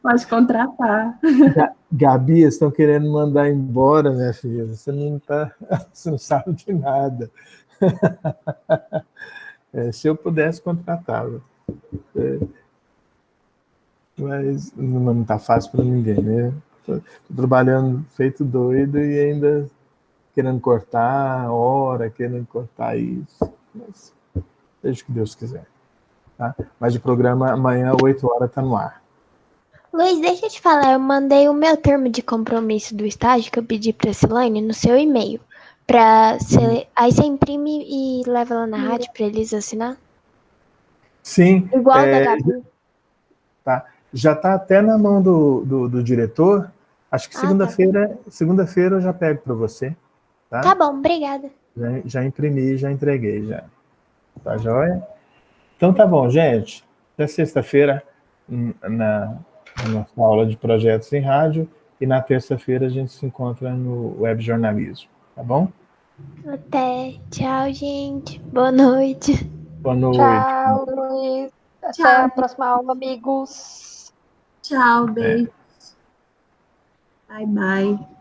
Pode contratar. Gabi, estão querendo mandar embora, minha filha. Você não sabe de nada. Se eu pudesse, contratá-lo. Mas não está fácil para ninguém, né? Estou trabalhando feito doido e ainda querendo cortar a hora, querendo cortar isso. Mas seja o que Deus quiser. Tá? Mas o programa amanhã, 8 horas, está no ar. Luiz, deixa eu te falar, eu mandei o meu termo de compromisso do estágio que eu pedi pra Silane no seu e-mail. Aí você imprime e leva lá na rádio pra eles assinar? Sim. Igual da Gabi. Tá. Já está até na mão do diretor. Acho que segunda-feira eu já pego para você. Tá? Tá bom, obrigada. Já imprimi, já entreguei. Já. Tá joia? Então tá bom, gente. Até sexta-feira na nossa aula de projetos em rádio e na terça-feira a gente se encontra no web jornalismo. Tá bom? Até. Tchau, gente. Boa noite. Boa noite. Tchau, Luiz. Até a próxima aula, amigos. Tchau, beijo. Bye, bye.